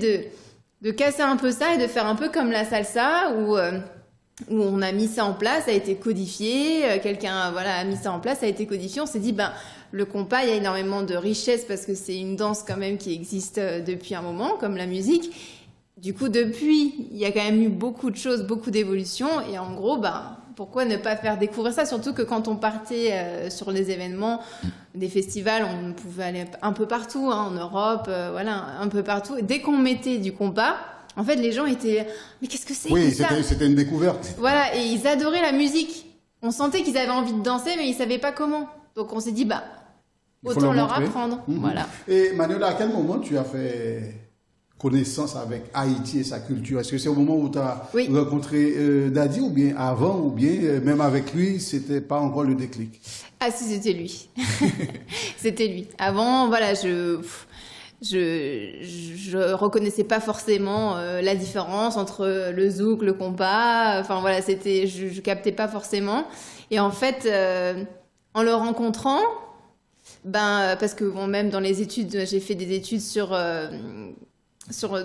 de casser un peu ça et de faire un peu comme la salsa où on a mis ça en place, ça a été codifié, quelqu'un a mis ça en place, ça a été codifié, on s'est dit le compas, il y a énormément de richesse parce que c'est une danse quand même qui existe depuis un moment, comme la musique. Du coup, depuis, il y a quand même eu beaucoup de choses, beaucoup d'évolutions et en gros, pourquoi ne pas faire découvrir ça? Surtout que quand on partait sur les événements, des festivals, on pouvait aller un peu partout, en Europe, un peu partout. Et dès qu'on mettait du compas, en fait, les gens étaient mais qu'est-ce que c'est
Oui,
que ça?
c'était une découverte.
Voilà, et ils adoraient la musique. On sentait qu'ils avaient envie de danser, mais ils savaient pas comment. Donc on s'est dit, autant leur apprendre. Voilà.
Et Manuela, à quel moment tu as fait connaissance avec Haïti et sa culture? Est-ce que c'est au moment où tu as rencontré Daddy, ou bien avant, ou bien même avec lui, c'était pas encore le déclic?
Ah si, c'était lui. C'était lui. Avant, je reconnaissais pas forcément la différence entre le zouk, le compas. Enfin voilà, je captais pas forcément. Et en fait, en le rencontrant, parce que même dans les études, j'ai fait des études sur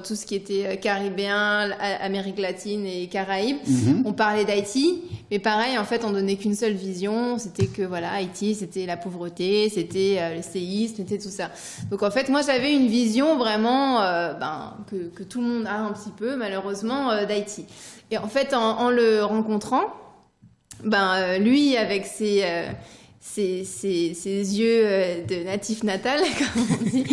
tout ce qui était caribéen, Amérique latine et Caraïbes. On parlait d'Haïti, mais pareil, en fait, on donnait qu'une seule vision. C'était que, Haïti, c'était la pauvreté, c'était le séisme, c'était tout ça. Donc, en fait, moi, j'avais une vision vraiment, que tout le monde a un petit peu, malheureusement, d'Haïti. Et en fait, en le rencontrant, lui, avec ses yeux de natif natal, comme on dit,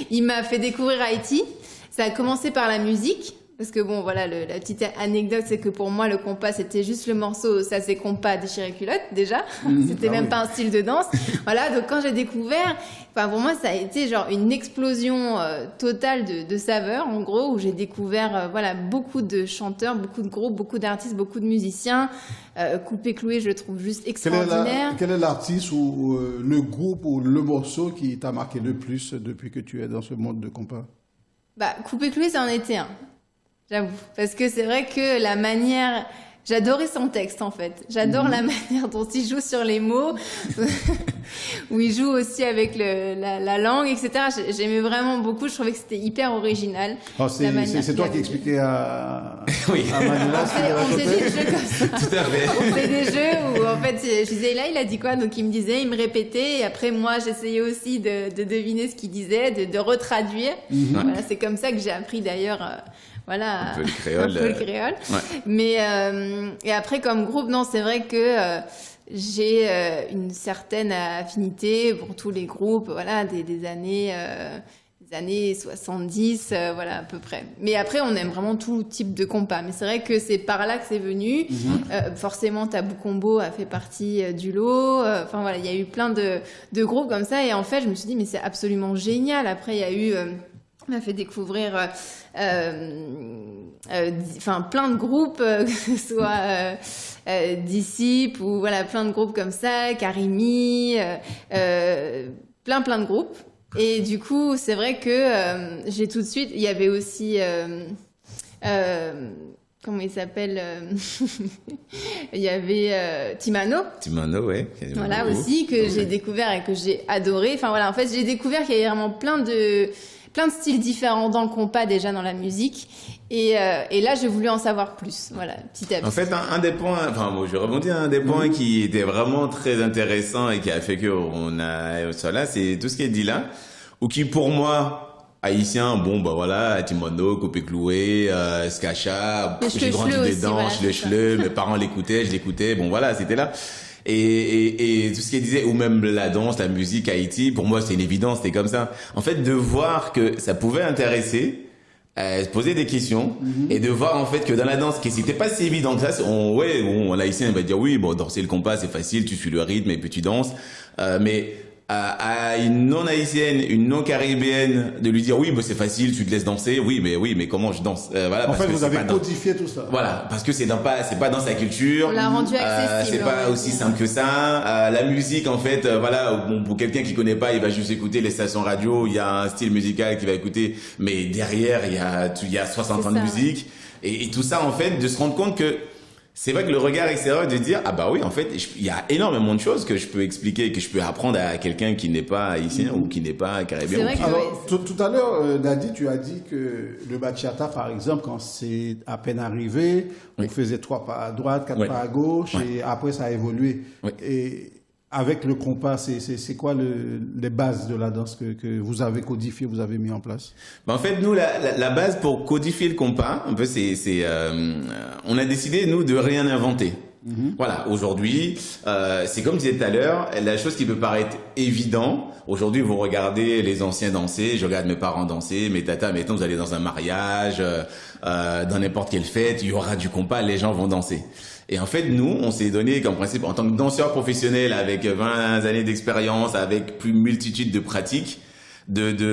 il m'a fait découvrir Haïti. Ça a commencé par la musique, parce que la petite anecdote, c'est que pour moi, le compas, c'était juste le morceau, ça c'est compas déchiré culotte, déjà. C'était même pas un style de danse. Voilà, donc quand j'ai découvert, pour moi, ça a été genre une explosion totale de saveurs, en gros, où j'ai découvert, beaucoup de chanteurs, beaucoup de groupes, beaucoup d'artistes, beaucoup de musiciens. Coupé Cloué, je le trouve juste extraordinaire.
Quel est l'artiste ou le groupe ou le morceau qui t'a marqué le plus depuis que tu es dans ce monde de compas?
Coupé Cloué, ça en était un. J'avoue. Parce que c'est vrai que la manière... J'adorais son texte, en fait. J'adore la manière dont il joue sur les mots, où il joue aussi avec la langue, etc. J'aimais vraiment beaucoup. Je trouvais que c'était hyper original.
C'est toi qui expliquais à
Manuela.
On faisait des jeux comme ça.
Tout à fait.
On faisait des jeux où, en fait, je disais, là, il a dit quoi? Donc, il me disait, il me répétait. Et après, moi, j'essayais aussi de deviner ce qu'il disait, de retraduire. Voilà, c'est comme ça que j'ai appris, d'ailleurs... un peu le créole. Ouais. Mais et après comme groupe, non, c'est vrai que j'ai une certaine affinité pour tous les groupes, voilà, des années 70, voilà, à peu près. Mais après, on aime vraiment tout type de compas. Mais c'est vrai que c'est par là que c'est venu. Forcément, Tabou Combo a fait partie du lot. Enfin, voilà, il y a eu plein de groupes comme ça. Et en fait, je me suis dit, mais c'est absolument génial. Après, il y a eu... on m'a fait découvrir plein de groupes, que ce soit Disciple ou voilà, plein de groupes comme ça, Karimi, plein de groupes. Et du coup, c'est vrai que j'ai tout de suite... Il y avait aussi... comment il s'appelle Il y avait Timano.
Timano, ouais.
Voilà, aussi, que j'ai découvert et que j'ai adoré. Enfin voilà, en fait, j'ai découvert qu'il y avait vraiment plein de styles différents dans le compas, déjà dans la musique. Et là, j'ai voulu en savoir plus, voilà, petit à petit.
En fait, un des points, enfin, bon, je rebondis, un des points qui était vraiment très intéressant et qui a fait qu'on a ça là, c'est tout ce qui est dit là, ou qui pour moi, haïtien, bon, bah voilà, Timono, Copé Cloué, Skacha, j'ai grandi dedans,
voilà,
Chleu, mes parents l'écoutaient, je l'écoutais, bon voilà, c'était là. Et tout ce qu'il disait, ou même la danse, la musique, Haïti, pour moi, c'est une évidence, c'était comme ça. En fait, de voir que ça pouvait intéresser, se poser des questions, et de voir en fait que dans la danse, que c'était pas si évident que ça, l'haïtien va dire oui, bon, danser le compas, c'est facile, tu suis le rythme et puis tu danses, mais à une non-haïtienne, une non-caribéenne, de lui dire oui, bah, c'est facile, tu te laisses danser, oui, mais comment je danse, voilà.
En
parce
fait,
que
vous
c'est
avez
pas dans-
codifié tout ça.
Voilà, parce que c'est pas dans sa culture.
On l'a rendu accessible.
C'est pas aussi simple que ça. La musique, en fait, voilà, bon, pour quelqu'un qui connaît pas, il va juste écouter les stations radio. Il y a un style musical qu'il va écouter, mais derrière, il y a 60 ans de
ça,
musique. Et tout ça, en fait, de se rendre compte que c'est vrai que le regard extérieur de dire, ah bah oui, en fait, il y a énormément de choses que je peux expliquer, que je peux apprendre à quelqu'un qui n'est pas haïtien ou qui n'est pas caribéen.
C'est vrai que-
Alors, tout à l'heure, Dadi, tu as dit que le bachata, par exemple, quand c'est à peine arrivé, on faisait 3 pas à droite, 4
Oui.
pas à gauche,
Oui.
et après ça a évolué.
Oui.
Et avec le compas, c'est quoi les bases de la danse que vous avez codifiées, vous avez mis en place?
Ben en fait, nous, la base pour codifier le compas, un peu, on a décidé, nous, de rien inventer. Voilà, aujourd'hui, c'est comme je disais tout à l'heure, la chose qui peut paraître évident, aujourd'hui, vous regardez les anciens danser, je regarde mes parents danser, mes tatas, mettons, vous allez dans un mariage, dans n'importe quelle fête, il y aura du compas, les gens vont danser. Et en fait, nous, on s'est donné comme principe, en tant que danseur professionnel, avec 20 années d'expérience, avec plus multitude de pratiques,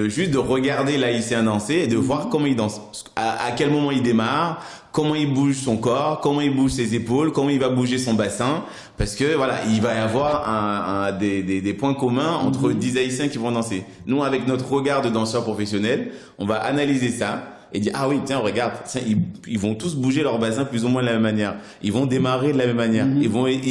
juste de regarder l'haïtien danser et de voir comment il danse, à quel moment il démarre, comment il bouge son corps, comment il bouge ses épaules, comment il va bouger son bassin, parce que voilà, il va y avoir des points communs entre 10 haïtiens qui vont danser. Nous, avec notre regard de danseur professionnel, on va analyser ça et dire, ah oui, tiens, regarde, tiens, ils vont tous bouger leur bassin plus ou moins de la même manière. Ils vont démarrer de la même manière. Ils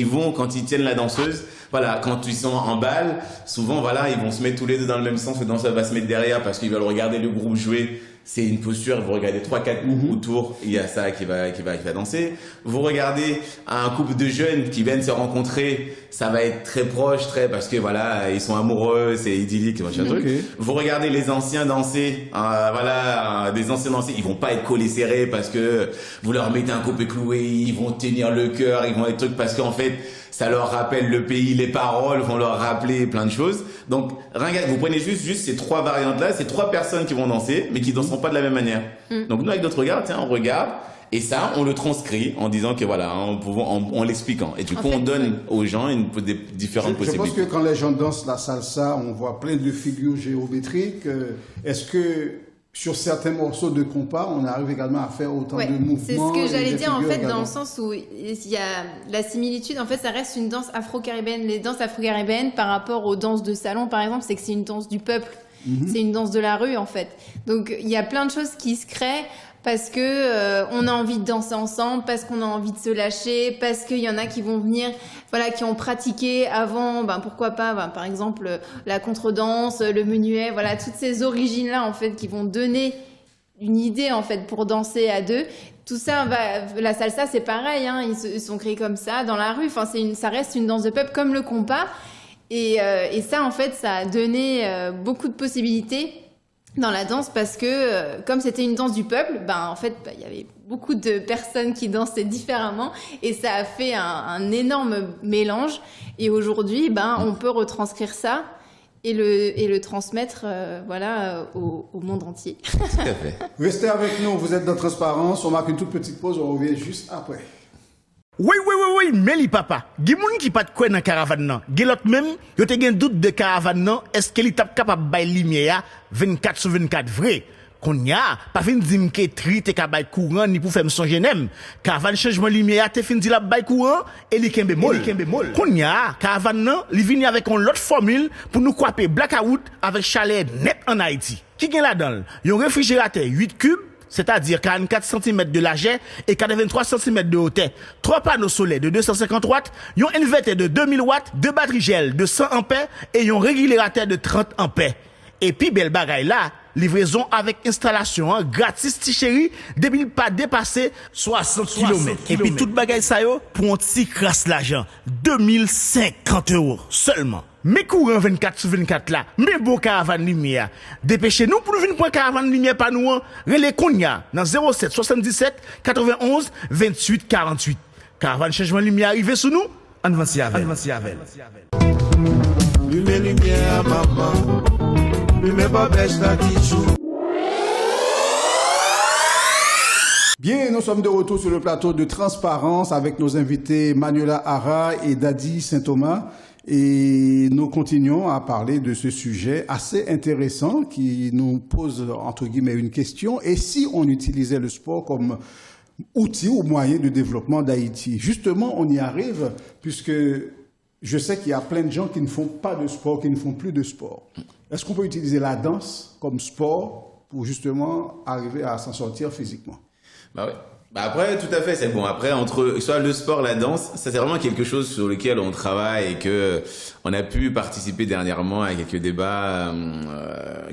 vont, quand ils tiennent la danseuse, voilà, quand ils sont en balle, souvent, voilà, ils vont se mettre tous les deux dans le même sens, le danseur va se mettre derrière parce qu'ils veulent regarder le groupe jouer. C'est une posture, vous regardez 3-4 groupes autour, il y a ça qui va danser. Vous regardez un couple de jeunes qui viennent se rencontrer, ça va être très proche, parce que voilà, ils sont amoureux, c'est idyllique, machin truc. Vous regardez les anciens danser, des anciens danser, ils vont pas être collés serrés parce que vous leur mettez un coupé cloué, ils vont tenir le cœur, ils vont être trucs parce qu'en fait, ça leur rappelle le pays, les paroles vont leur rappeler plein de choses. Donc, vous prenez juste ces 3 variantes-là, c'est 3 personnes qui vont danser, mais qui danseront pas de la même manière. Donc, nous, avec notre regard, tiens, on regarde, et ça, on le transcrit en disant que voilà, en l'expliquant. Et du coup, on donne aux gens des différentes
Je pense
possibilités.
que quand les gens dansent la salsa, on voit plein de figures géométriques. Est-ce que sur certains morceaux de compas, on arrive également à faire autant
Ouais,
de mouvements?
c'est ce que
et
j'allais
des
dire en
figures
fait dans
également?
le sens où il y a la similitude. En fait, ça reste une danse afro-caribéenne. Les danses afro-caribéennes par rapport aux danses de salon, par exemple, c'est que c'est une danse du peuple. C'est une danse de la rue en fait. Donc il y a plein de choses qui se créent parce que on a envie de danser ensemble, parce qu'on a envie de se lâcher, parce qu'il y en a qui vont venir, voilà, qui ont pratiqué avant, pourquoi pas, par exemple la contredanse, le menuet, voilà, toutes ces origines là en fait qui vont donner une idée en fait pour danser à deux. Tout ça, la salsa c'est pareil, hein, ils sont créés comme ça dans la rue. Enfin, ça reste une danse de peuple comme le compas. Et ça en fait, ça a donné beaucoup de possibilités dans la danse parce que comme c'était une danse du peuple, en fait, il y avait beaucoup de personnes qui dansaient différemment et ça a fait un énorme mélange. Et aujourd'hui, on peut retranscrire ça et le transmettre au monde entier.
Tout à fait.
Restez avec nous, vous êtes dans Transparence. On marque une toute petite pause, on revient juste après.
Oui, Meli papa. Gen moun qui pas de quoi dans caravane nan. Gen l'autre même, yo te gen doute de caravane nan, est-ce qu'il t'a capable bay lumière 24/24 vrai. Konya, pas fin di m'ke tri te ka bay courant ni pour faire me songer nem. Caravane changement lumière te fin di la bay courant et li kembe mol. Konya, caravane nan, li vini avec une autre formule pour nous couper blackout avec chaleur net en Haïti. Qui gen là-dedans? Yon réfrigérateur 8 cubes, c'est-à-dire 44 cm de largeur et 83 cm de hauteur. 3 panneaux solaires de 250 watts, un inverteur de 2000 watts, 2 batteries gel de 100 ampères et un régulateur de 30 ampères. Et puis, belle bagaille là, livraison avec installation gratis ti chéri, depuis pas dépasser 60 km. Et puis, toute bagaille ça yo, pour un petit crasse l'argent. 2050 € seulement. Mais courant 24/24 là, mais beau caravane lumière. Dépêchez-nous pour nous venir prendre caravane lumière par nous. Relais Konya dans 07 77 91 28 48. Caravane changement lumière arrivé sous nous. Avancez avec.
Lumière, maman. Lumière, pas bêche la tichou.
Bien, nous sommes de retour sur le plateau de Transparence avec nos invités Manuela Hara et Dadi Saint-Thomas. Et nous continuons à parler de ce sujet assez intéressant qui nous pose, entre guillemets, une question. Et si on utilisait le sport comme outil ou moyen de développement d'Haïti? Justement, on y arrive puisque je sais qu'il y a plein de gens qui ne font pas de sport, qui ne font plus de sport. Est-ce qu'on peut utiliser la danse comme sport pour justement arriver à s'en sortir physiquement?
Ouais. Après, tout à fait, c'est bon. Après, entre soit le sport, la danse, ça c'est vraiment quelque chose sur lequel on travaille et que on a pu participer dernièrement à quelques débats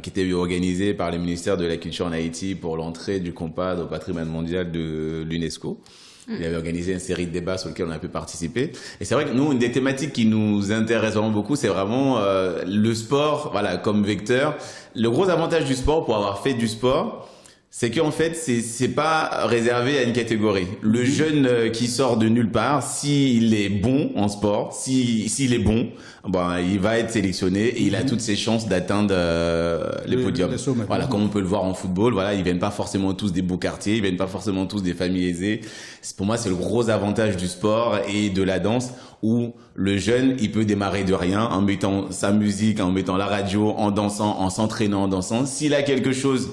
qui étaient organisés par le ministère de la Culture en Haïti pour l'entrée du COMPAD au patrimoine mondial de l'UNESCO. Il avait organisé une série de débats sur lesquels on a pu participer. Et c'est vrai que nous, une des thématiques qui nous intéresse vraiment beaucoup, c'est vraiment le sport, voilà, comme vecteur. Le gros avantage du sport, pour avoir fait du sport, c'est qu'en fait, c'est pas réservé à une catégorie. Le jeune qui sort de nulle part, s'il est bon en sport, s'il est bon, il va être sélectionné et il a toutes ses chances d'atteindre les podiums. Voilà, comme on peut le voir en football, voilà, ils viennent pas forcément tous des beaux quartiers, ils viennent pas forcément tous des familles aisées. Pour moi, c'est le gros avantage du sport et de la danse où le jeune, il peut démarrer de rien en mettant sa musique, en mettant la radio, en dansant, en s'entraînant en dansant. S'il a quelque chose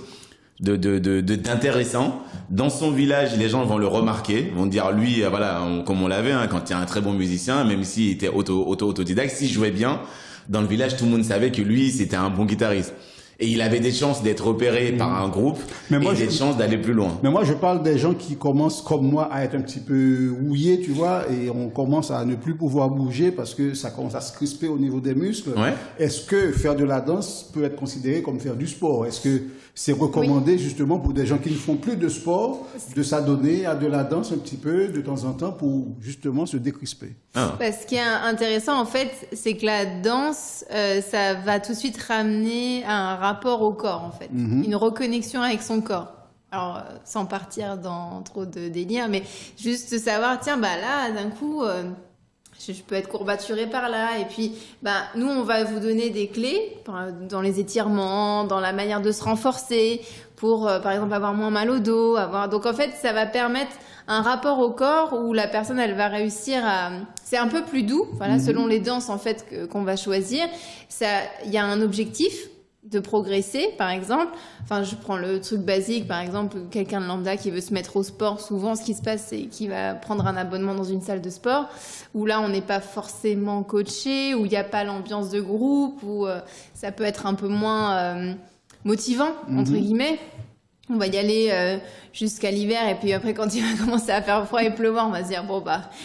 d'intéressant dans son village, les gens vont le remarquer, vont dire lui, voilà, comme on l'avait, quand il y a un très bon musicien, même s'il était autodidacte, s'il jouait bien dans le village, tout le monde savait que lui c'était un bon guitariste. Et il avait des chances d'être repéré par un groupe et des chances d'aller plus loin.
Mais moi, je parle des gens qui commencent, comme moi, à être un petit peu rouillés, tu vois, et on commence à ne plus pouvoir bouger parce que ça commence à se crisper au niveau des muscles.
Ouais.
Est-ce que faire de la danse peut être considéré comme faire du sport? Est-ce que c'est recommandé justement pour des gens qui ne font plus de sport de s'adonner à de la danse un petit peu de temps en temps pour justement se décrisper?
Ce qui est intéressant, en fait, c'est que la danse, ça va tout de suite ramener un rapport au corps, en fait. Une reconnexion avec son corps. Alors, sans partir dans trop de délire, mais juste savoir, tiens, là, d'un coup, je peux être courbaturée par là. Et puis, nous, on va vous donner des clés dans les étirements, dans la manière de se renforcer, pour, par exemple, avoir moins mal au dos. Donc, en fait, ça va permettre un rapport au corps où la personne, elle va réussir à... C'est un peu plus doux, voilà, selon les danses, en fait, qu'on va choisir. Il y a un objectif de progresser, par exemple. Enfin, je prends le truc basique, par exemple, quelqu'un de lambda qui veut se mettre au sport, souvent, ce qui se passe, c'est qu'il va prendre un abonnement dans une salle de sport, où là, on n'est pas forcément coaché, où il n'y a pas l'ambiance de groupe, où ça peut être un peu moins motivant, entre guillemets. On va y aller jusqu'à l'hiver, et puis après, quand il va commencer à faire froid et pleuvoir, on va se dire,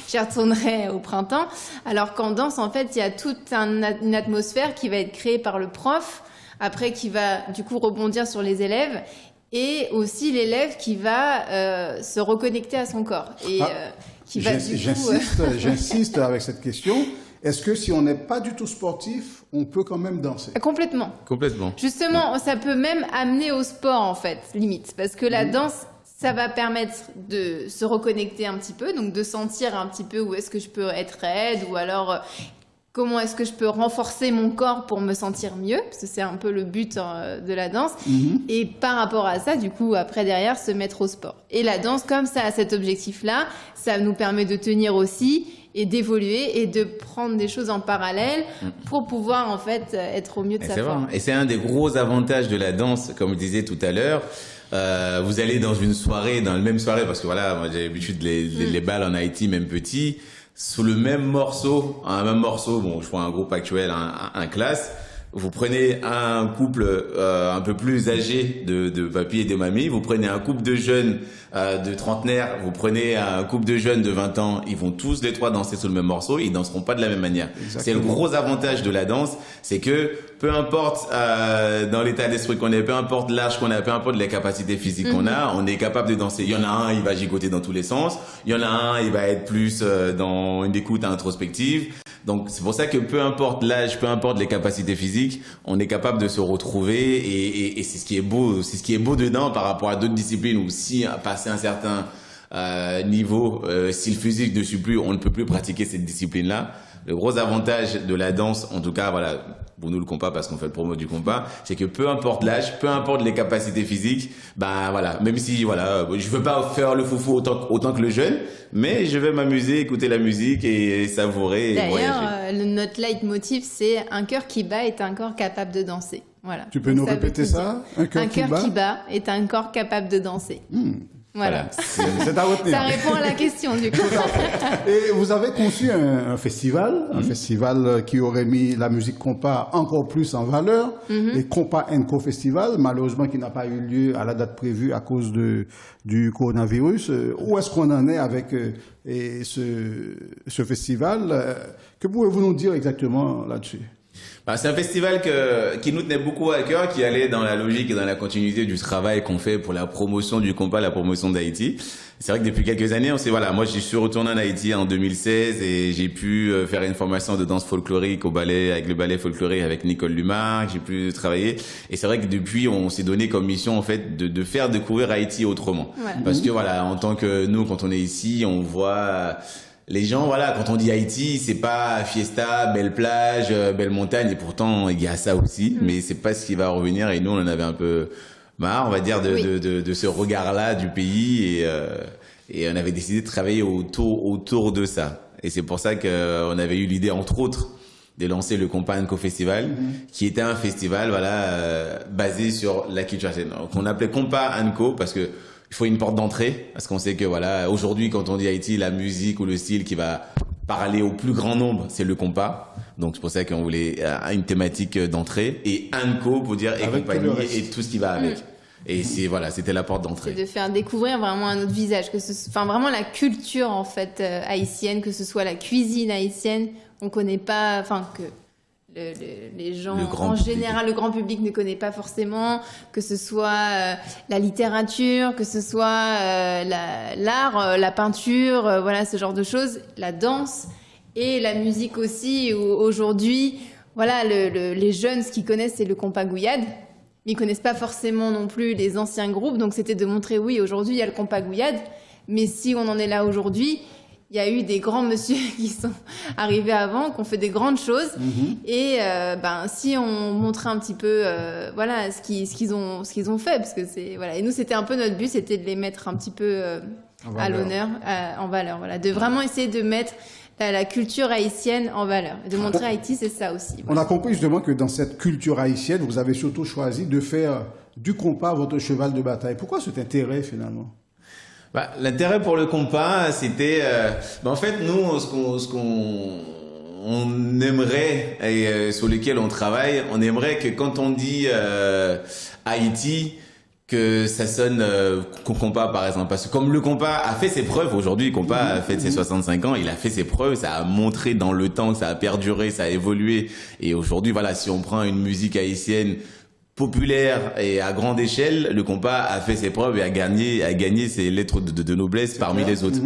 j'y retournerai au printemps. Alors qu'en danse, en fait, il y a toute une atmosphère qui va être créée par le prof, après qui va du coup rebondir sur les élèves, et aussi l'élève qui va se reconnecter à son corps. Et qui va
J'insiste avec cette question. Est-ce que si on n'est pas du tout sportif, on peut quand même danser?
Complètement.
Complètement.
Justement, ça peut même amener au sport, en fait, limite. Parce que la danse, ça va permettre de se reconnecter un petit peu, donc de sentir un petit peu où est-ce que je peux être raide, ou alors comment est-ce que je peux renforcer mon corps pour me sentir mieux, parce que c'est un peu le but de la danse. Et par rapport à ça, du coup, après, derrière, se mettre au sport. Et la danse, comme ça a cet objectif-là, ça nous permet de tenir aussi et d'évoluer et de prendre des choses en parallèle pour pouvoir, en fait, être au mieux de sa forme.
Et c'est un des gros avantages de la danse, comme je disais tout à l'heure. Vous allez dans une soirée, dans la même soirée, parce que voilà, moi j'ai l'habitude les balles en Haïti, même petit, sous le même morceau, bon, je prends un groupe actuel, un classe, vous prenez un couple un peu plus âgé de papy et de mamie, vous prenez un couple de jeunes de trentenaires, vous prenez un couple de jeunes de 20 ans, ils vont tous les trois danser sur le même morceau, ils danseront pas de la même manière.
Exactement.
C'est le gros avantage de la danse, c'est que peu importe dans l'état d'esprit qu'on est, peu importe l'âge qu'on a, peu importe les capacités physiques qu'on a, on est capable de danser. Il y en a un, il va gigoter dans tous les sens, il y en a un, il va être plus dans une écoute introspective. Donc c'est pour ça que peu importe l'âge, peu importe les capacités physiques, on est capable de se retrouver et c'est ce qui est beau, c'est ce qui est beau dedans par rapport à d'autres disciplines où si passer un certain niveau, style physique ne suit plus, on ne peut plus pratiquer cette discipline-là. Le gros avantage de la danse, en tout cas, voilà, pour nous le compas parce qu'on fait le promo du compas, c'est que peu importe l'âge, peu importe les capacités physiques, bah voilà, même si voilà, je veux pas faire le foufou autant que le jeune, mais je vais m'amuser, écouter la musique et savourer.
D'ailleurs, notre leitmotiv, c'est un cœur qui bat est un corps capable de danser. Voilà.
Tu peux nous répéter ça? Un cœur
qui bat est un corps capable de danser. Voilà.
C'est à retenir.
Ça répond à la question, du coup.
Et vous avez conçu un festival qui aurait mis la musique compas encore plus en valeur, les Compas & Co Festival, malheureusement qui n'a pas eu lieu à la date prévue à cause du coronavirus. Où est-ce qu'on en est avec ce festival? Que pouvez-vous nous dire exactement là-dessus?
C'est un festival qui nous tenait beaucoup à cœur, qui allait dans la logique et dans la continuité du travail qu'on fait pour la promotion du compas, la promotion d'Haïti. C'est vrai que depuis quelques années, moi je suis retourné en Haïti en 2016 et j'ai pu faire une formation de danse folklorique avec le ballet folklorique avec Nicole Lumarc, j'ai pu travailler. Et c'est vrai que depuis, on s'est donné comme mission, en fait, de faire découvrir Haïti autrement. Ouais. Parce que voilà, en tant que nous, quand on est ici, on voit, les gens, voilà, quand on dit Haïti, c'est pas fiesta, belle plage, belle montagne, et pourtant il y a ça aussi, mais c'est pas ce qui va revenir. Et nous, on en avait un peu marre, on va dire, de ce regard-là du pays, et on avait décidé de travailler autour de ça. Et c'est pour ça qu'on avait eu l'idée, entre autres, de lancer le Compas & Co Festival, qui était un festival, voilà, basé sur la culture haïtienne. Qu'on appelait Compas & Co parce que il faut une porte d'entrée, parce qu'on sait que voilà, aujourd'hui, quand on dit Haïti, la musique ou le style qui va parler au plus grand nombre, c'est le compas. Donc c'est pour ça qu'on voulait une thématique d'entrée et Anco pour dire et compagnie et tout ce qui va avec. Et c'était la porte d'entrée.
C'est de faire découvrir vraiment un autre visage, vraiment la culture en fait haïtienne, que ce soit la cuisine haïtienne, on connaît pas, que les gens en général, le grand public ne connaît pas forcément, que ce soit la littérature, que ce soit l'art, la peinture, voilà, ce genre de choses, la danse et la musique aussi, où aujourd'hui, voilà, les jeunes, ce qu'ils connaissent, c'est le compas gouillade. Ils connaissent pas forcément non plus les anciens groupes, donc c'était de montrer, oui, aujourd'hui, il y a le compas gouillade, mais si on en est là aujourd'hui, il y a eu des grands monsieur qui sont arrivés avant, qui ont fait des grandes choses. Et si on montrait un petit peu voilà, ce qu'ils ont fait, parce que c'est voilà. Et nous, c'était un peu notre but, c'était de les mettre un petit peu à l'honneur, en valeur. Voilà, de vraiment essayer de mettre la culture haïtienne en valeur. De montrer Haïti, c'est ça aussi. Voilà.
On a compris justement que dans cette culture haïtienne, vous avez surtout choisi de faire du compas votre cheval de bataille. Pourquoi cet intérêt finalement?
L'intérêt pour le compas, c'était, en fait, nous, ce qu'on aimerait et sur lequel on travaille, on aimerait que quand on dit Haïti, que ça sonne compas par exemple, parce que comme le compas a fait ses preuves aujourd'hui, le compas a fait ses 65 ans, il a fait ses preuves, ça a montré dans le temps que ça a perduré, ça a évolué, et aujourd'hui, voilà, si on prend une musique haïtienne populaire et à grande échelle, le compas a fait ses preuves et a gagné ses lettres de noblesse parmi les autres.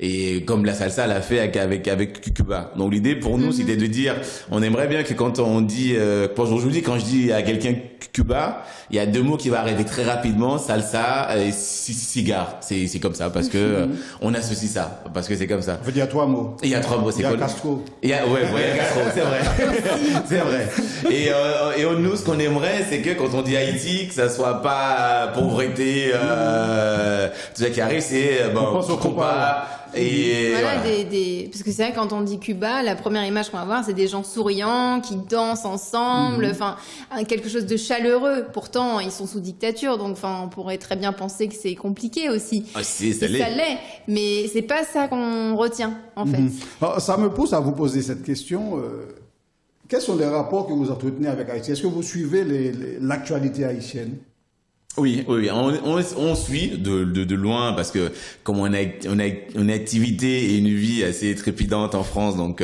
Et comme la salsa l'a fait avec Cuba. Donc l'idée pour nous, c'était de dire, on aimerait bien que quand on dit, quand je dis à quelqu'un Cuba, il y a deux mots qui vont arriver très rapidement, salsa et cigare. C'est comme ça, parce que on associe ça, parce que c'est comme ça.
Je veux dire 3 mots.
Il y a 3 mots, c'est
Il y a
quoi?
Castro.
Il y a Castro, c'est vrai. C'est vrai. Et nous, ce qu'on aimerait, c'est que quand on dit Haïti, que ça soit pas pauvreté, tout ça qui arrive, c'est
On pense au compas.
Et voilà, parce que c'est vrai, quand on dit Cuba, la première image qu'on va voir, c'est des gens souriants, qui dansent ensemble, enfin, quelque chose de chaleureux. Pourtant, ils sont sous dictature, donc, enfin, on pourrait très bien penser que c'est compliqué aussi.
Ah, si, ça
Et
l'est.
ça l'est, mais c'est pas ça qu'on retient, en fait.
Alors, ça me pousse à vous poser cette question. Quels sont les rapports que vous entretenez avec Haïti? Est-ce que vous suivez l'actualité haïtienne?
Oui. On suit de loin parce que comme on a une activité et une vie assez trépidante en France, donc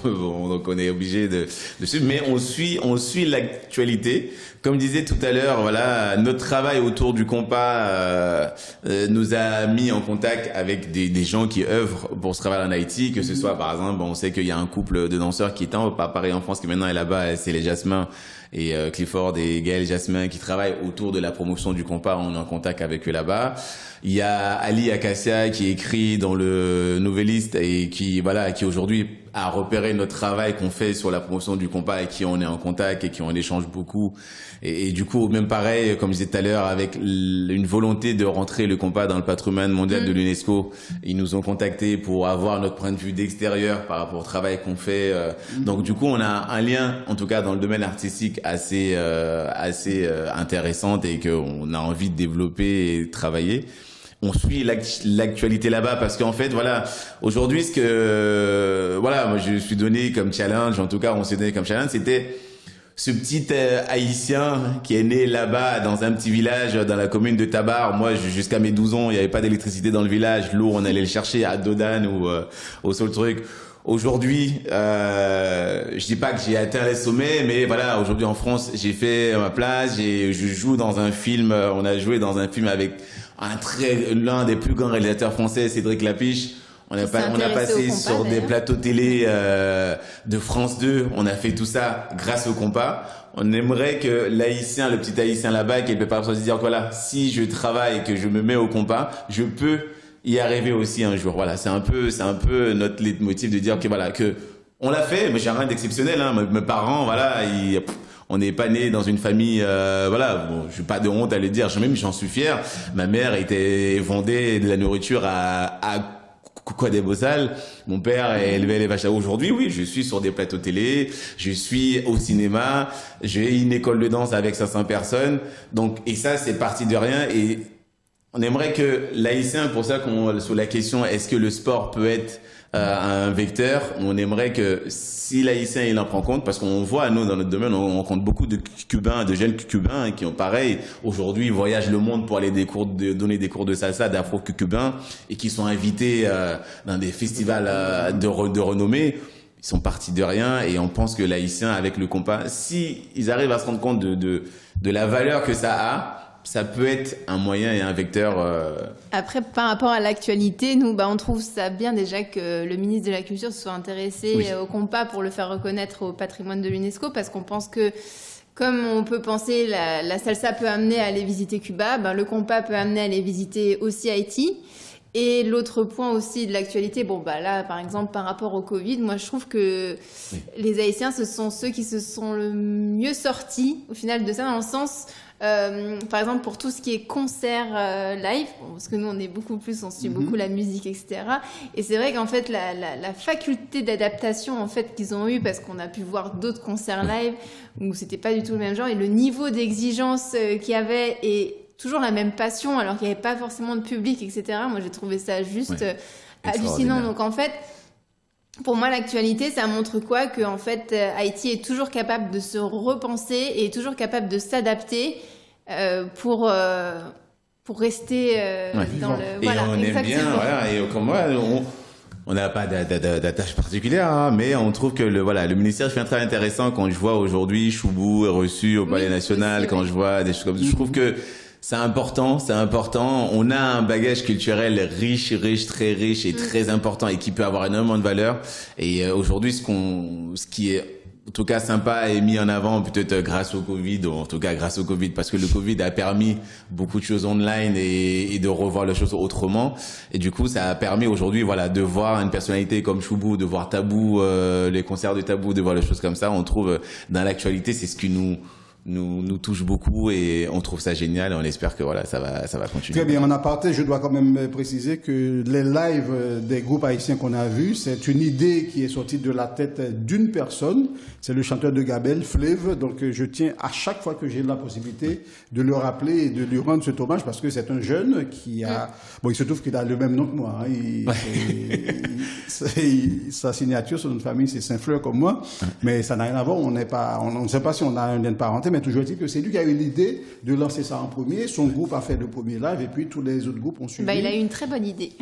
donc on est obligé de suivre. Mais on suit l'actualité. Comme je disais tout à l'heure, voilà, notre travail autour du compas nous a mis en contact avec des gens qui œuvrent pour ce travail en Haïti, que ce soit par exemple, on sait qu'il y a un couple de danseurs qui est à Paris en France, qui maintenant est là-bas, c'est les Jasmins et Clifford et Gaël Jasmin qui travaillent autour de la promotion du compas. On est en contact avec eux là-bas. Il y a Ali Akassia qui écrit dans le Nouvelliste et qui aujourd'hui a repéré notre travail qu'on fait sur la promotion du compas et qui on est en contact et qui on échange beaucoup. Et du coup, même pareil, comme je disais tout à l'heure, avec une volonté de rentrer le compas dans le patrimoine mondial de l'UNESCO, ils nous ont contactés pour avoir notre point de vue d'extérieur par rapport au travail qu'on fait. Donc du coup, on a un lien, en tout cas dans le domaine artistique, assez intéressant et qu'on a envie de développer et de travailler. On suit l'actualité là-bas parce qu'en fait, voilà, aujourd'hui, moi, je suis donné comme challenge, en tout cas, on s'est donné comme challenge, c'était ce petit Haïtien qui est né là-bas dans un petit village dans la commune de Tabar. Moi, jusqu'à mes 12 ans, il n'y avait pas d'électricité dans le village. L'eau, on allait le chercher à Dodane ou au seul truc. Aujourd'hui, je dis pas que j'ai atteint les sommets, mais voilà, aujourd'hui en France, j'ai fait ma place. Je joue dans un film. On a joué dans un film avec l'un des plus grands réalisateurs français, Cédric Lapiche. On a passé sur des plateaux télé de France 2. On a fait tout ça grâce au compas. On aimerait que l'Haïtien, le petit Haïtien là-bas, qui peut pas se dire voilà, si je travaille et que je me mets au compas, je peux y arriver aussi un jour. Voilà, c'est un peu notre leitmotiv de dire que voilà, que on l'a fait, mais j'ai rien d'exceptionnel. Hein. Mes parents, voilà, on n'est pas né dans une famille, je suis pas de honte à le dire. Même j'en suis fier. Ma mère vendait de la nourriture à quoi des Bossal. Mon père élevait les vaches. Aujourd'hui, oui, je suis sur des plateaux télé, je suis au cinéma, j'ai une école de danse avec 500 personnes. Donc, et ça, c'est parti de rien. Et on aimerait que l'Haïtien, pour ça sur la question, est-ce que le sport peut être un vecteur, on aimerait que si l'Haïtien il en prend compte, parce qu'on voit, nous, dans notre domaine, on rencontre beaucoup de Cubains, de jeunes Cubains qui ont pareil, aujourd'hui, voyagent le monde pour aller donner des cours de salsa, d'afro-cubains, et qui sont invités dans des festivals de renommée. Ils sont partis de rien, et on pense que l'Haïtien, avec le compas, si ils arrivent à se rendre compte de la valeur que ça a, ça peut être un moyen et un vecteur.
Après, par rapport à l'actualité, nous, on trouve ça bien déjà que le ministre de la Culture se soit intéressé au compas pour le faire reconnaître au patrimoine de l'UNESCO, parce qu'on pense que, comme on peut penser la salsa peut amener à aller visiter Cuba, le compas peut amener à aller visiter aussi Haïti. Et l'autre point aussi de l'actualité, là, par exemple, par rapport au Covid, moi, je trouve que les Haïtiens, ce sont ceux qui se sont le mieux sortis, au final, de ça, dans le sens... par exemple, pour tout ce qui est concert live, parce que nous on est on suit beaucoup la musique, etc. Et c'est vrai qu'en fait la faculté d'adaptation en fait qu'ils ont eu, parce qu'on a pu voir d'autres concerts live où c'était pas du tout le même genre, et le niveau d'exigence qu'il y avait et toujours la même passion alors qu'il n'y avait pas forcément de public, etc. Moi j'ai trouvé ça juste hallucinant. Donc en fait, pour moi, l'actualité, ça montre quoi? Que en fait, Haïti est toujours capable de se repenser et est toujours capable de s'adapter pour rester dans le.
Et
Voilà,
on aime bien, voilà. Et comme moi, On n'a pas d'attache particulière, hein, mais on trouve que le ministère fait un travail intéressant. Quand je vois aujourd'hui Choubou est reçu au Palais National, quand je vois des choses comme ça, je trouve que c'est important. On a un bagage culturel riche, très riche et très important et qui peut avoir énormément de valeur. Et aujourd'hui, ce qui est en tout cas sympa et mis en avant peut-être grâce au Covid, ou en tout cas grâce au Covid, parce que le Covid a permis beaucoup de choses online et de revoir les choses autrement. Et du coup, ça a permis aujourd'hui, de voir une personnalité comme Choubou, de voir Tabou, les concerts de Tabou, de voir les choses comme ça. On trouve dans l'actualité, c'est ce qui nous touche beaucoup et on trouve ça génial et on espère que ça va continuer.
Très bien, en aparté, je dois quand même préciser que les lives des groupes haïtiens qu'on a vus, c'est une idée qui est sortie de la tête d'une personne, c'est le chanteur de Gabel, Fleuve, donc je tiens à chaque fois que j'ai la possibilité de le rappeler et de lui rendre cet hommage parce que c'est un jeune qui a, il se trouve qu'il a le même nom que moi, hein. Sa signature, son nom de famille, c'est Saint-Fleur comme moi, mais ça n'a rien à voir, on ne sait pas si on a un lien de parenté, mais toujours est-il que c'est lui qui a eu l'idée de lancer ça en premier. Son groupe a fait le premier live et puis tous les autres groupes ont suivi.
Il a eu une très bonne idée.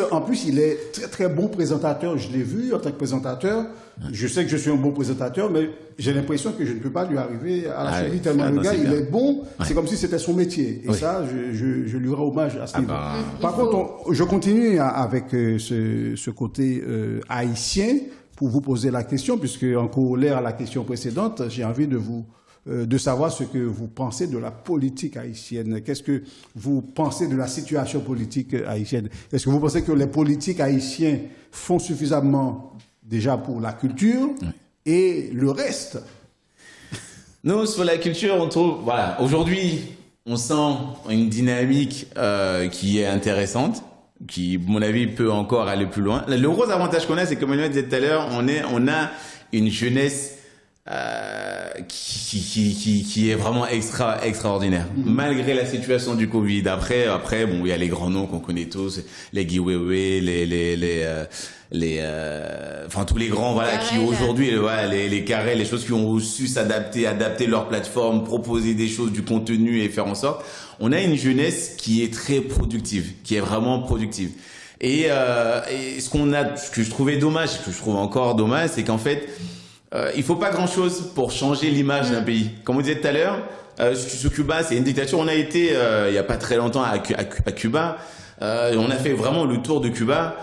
En plus, il est très très bon présentateur. Je l'ai vu en tant que présentateur. Je sais que je suis un bon présentateur, mais j'ai l'impression que je ne peux pas lui arriver à la cheville tellement le gars, il est bon. C'est comme si c'était son métier. Et ça, je lui rends hommage à ce niveau. Par contre, je continue avec ce côté haïtien pour vous poser la question, puisque en corollaire à la question précédente, j'ai envie de savoir ce que vous pensez de la politique haïtienne. Qu'est-ce que vous pensez de la situation politique haïtienne? Est-ce que vous pensez que les politiques haïtiens font suffisamment déjà pour la culture et le reste?
Nous, sur la culture, on trouve, aujourd'hui, on sent une dynamique qui est intéressante, qui, à mon avis, peut encore aller plus loin. Le gros avantage qu'on a, c'est comme Emmanuel disait tout à l'heure, on a une jeunesse qui est vraiment extraordinaire. Malgré la situation du Covid. Après, il y a les grands noms qu'on connaît tous, les Guy Wewe, tous les grands, qui aujourd'hui, les carrés, les choses qui ont su s'adapter, adapter leur plateforme, proposer des choses, du contenu et faire en sorte. On a une jeunesse qui est très productive, qui est vraiment productive. Et ce que je trouvais dommage, ce que je trouve encore dommage, c'est qu'en fait, il faut pas grand-chose pour changer l'image d'un pays. Comme on disait tout à l'heure, sur Cuba, c'est une dictature. On a été, il y a pas très longtemps à Cuba. On a fait vraiment le tour de Cuba.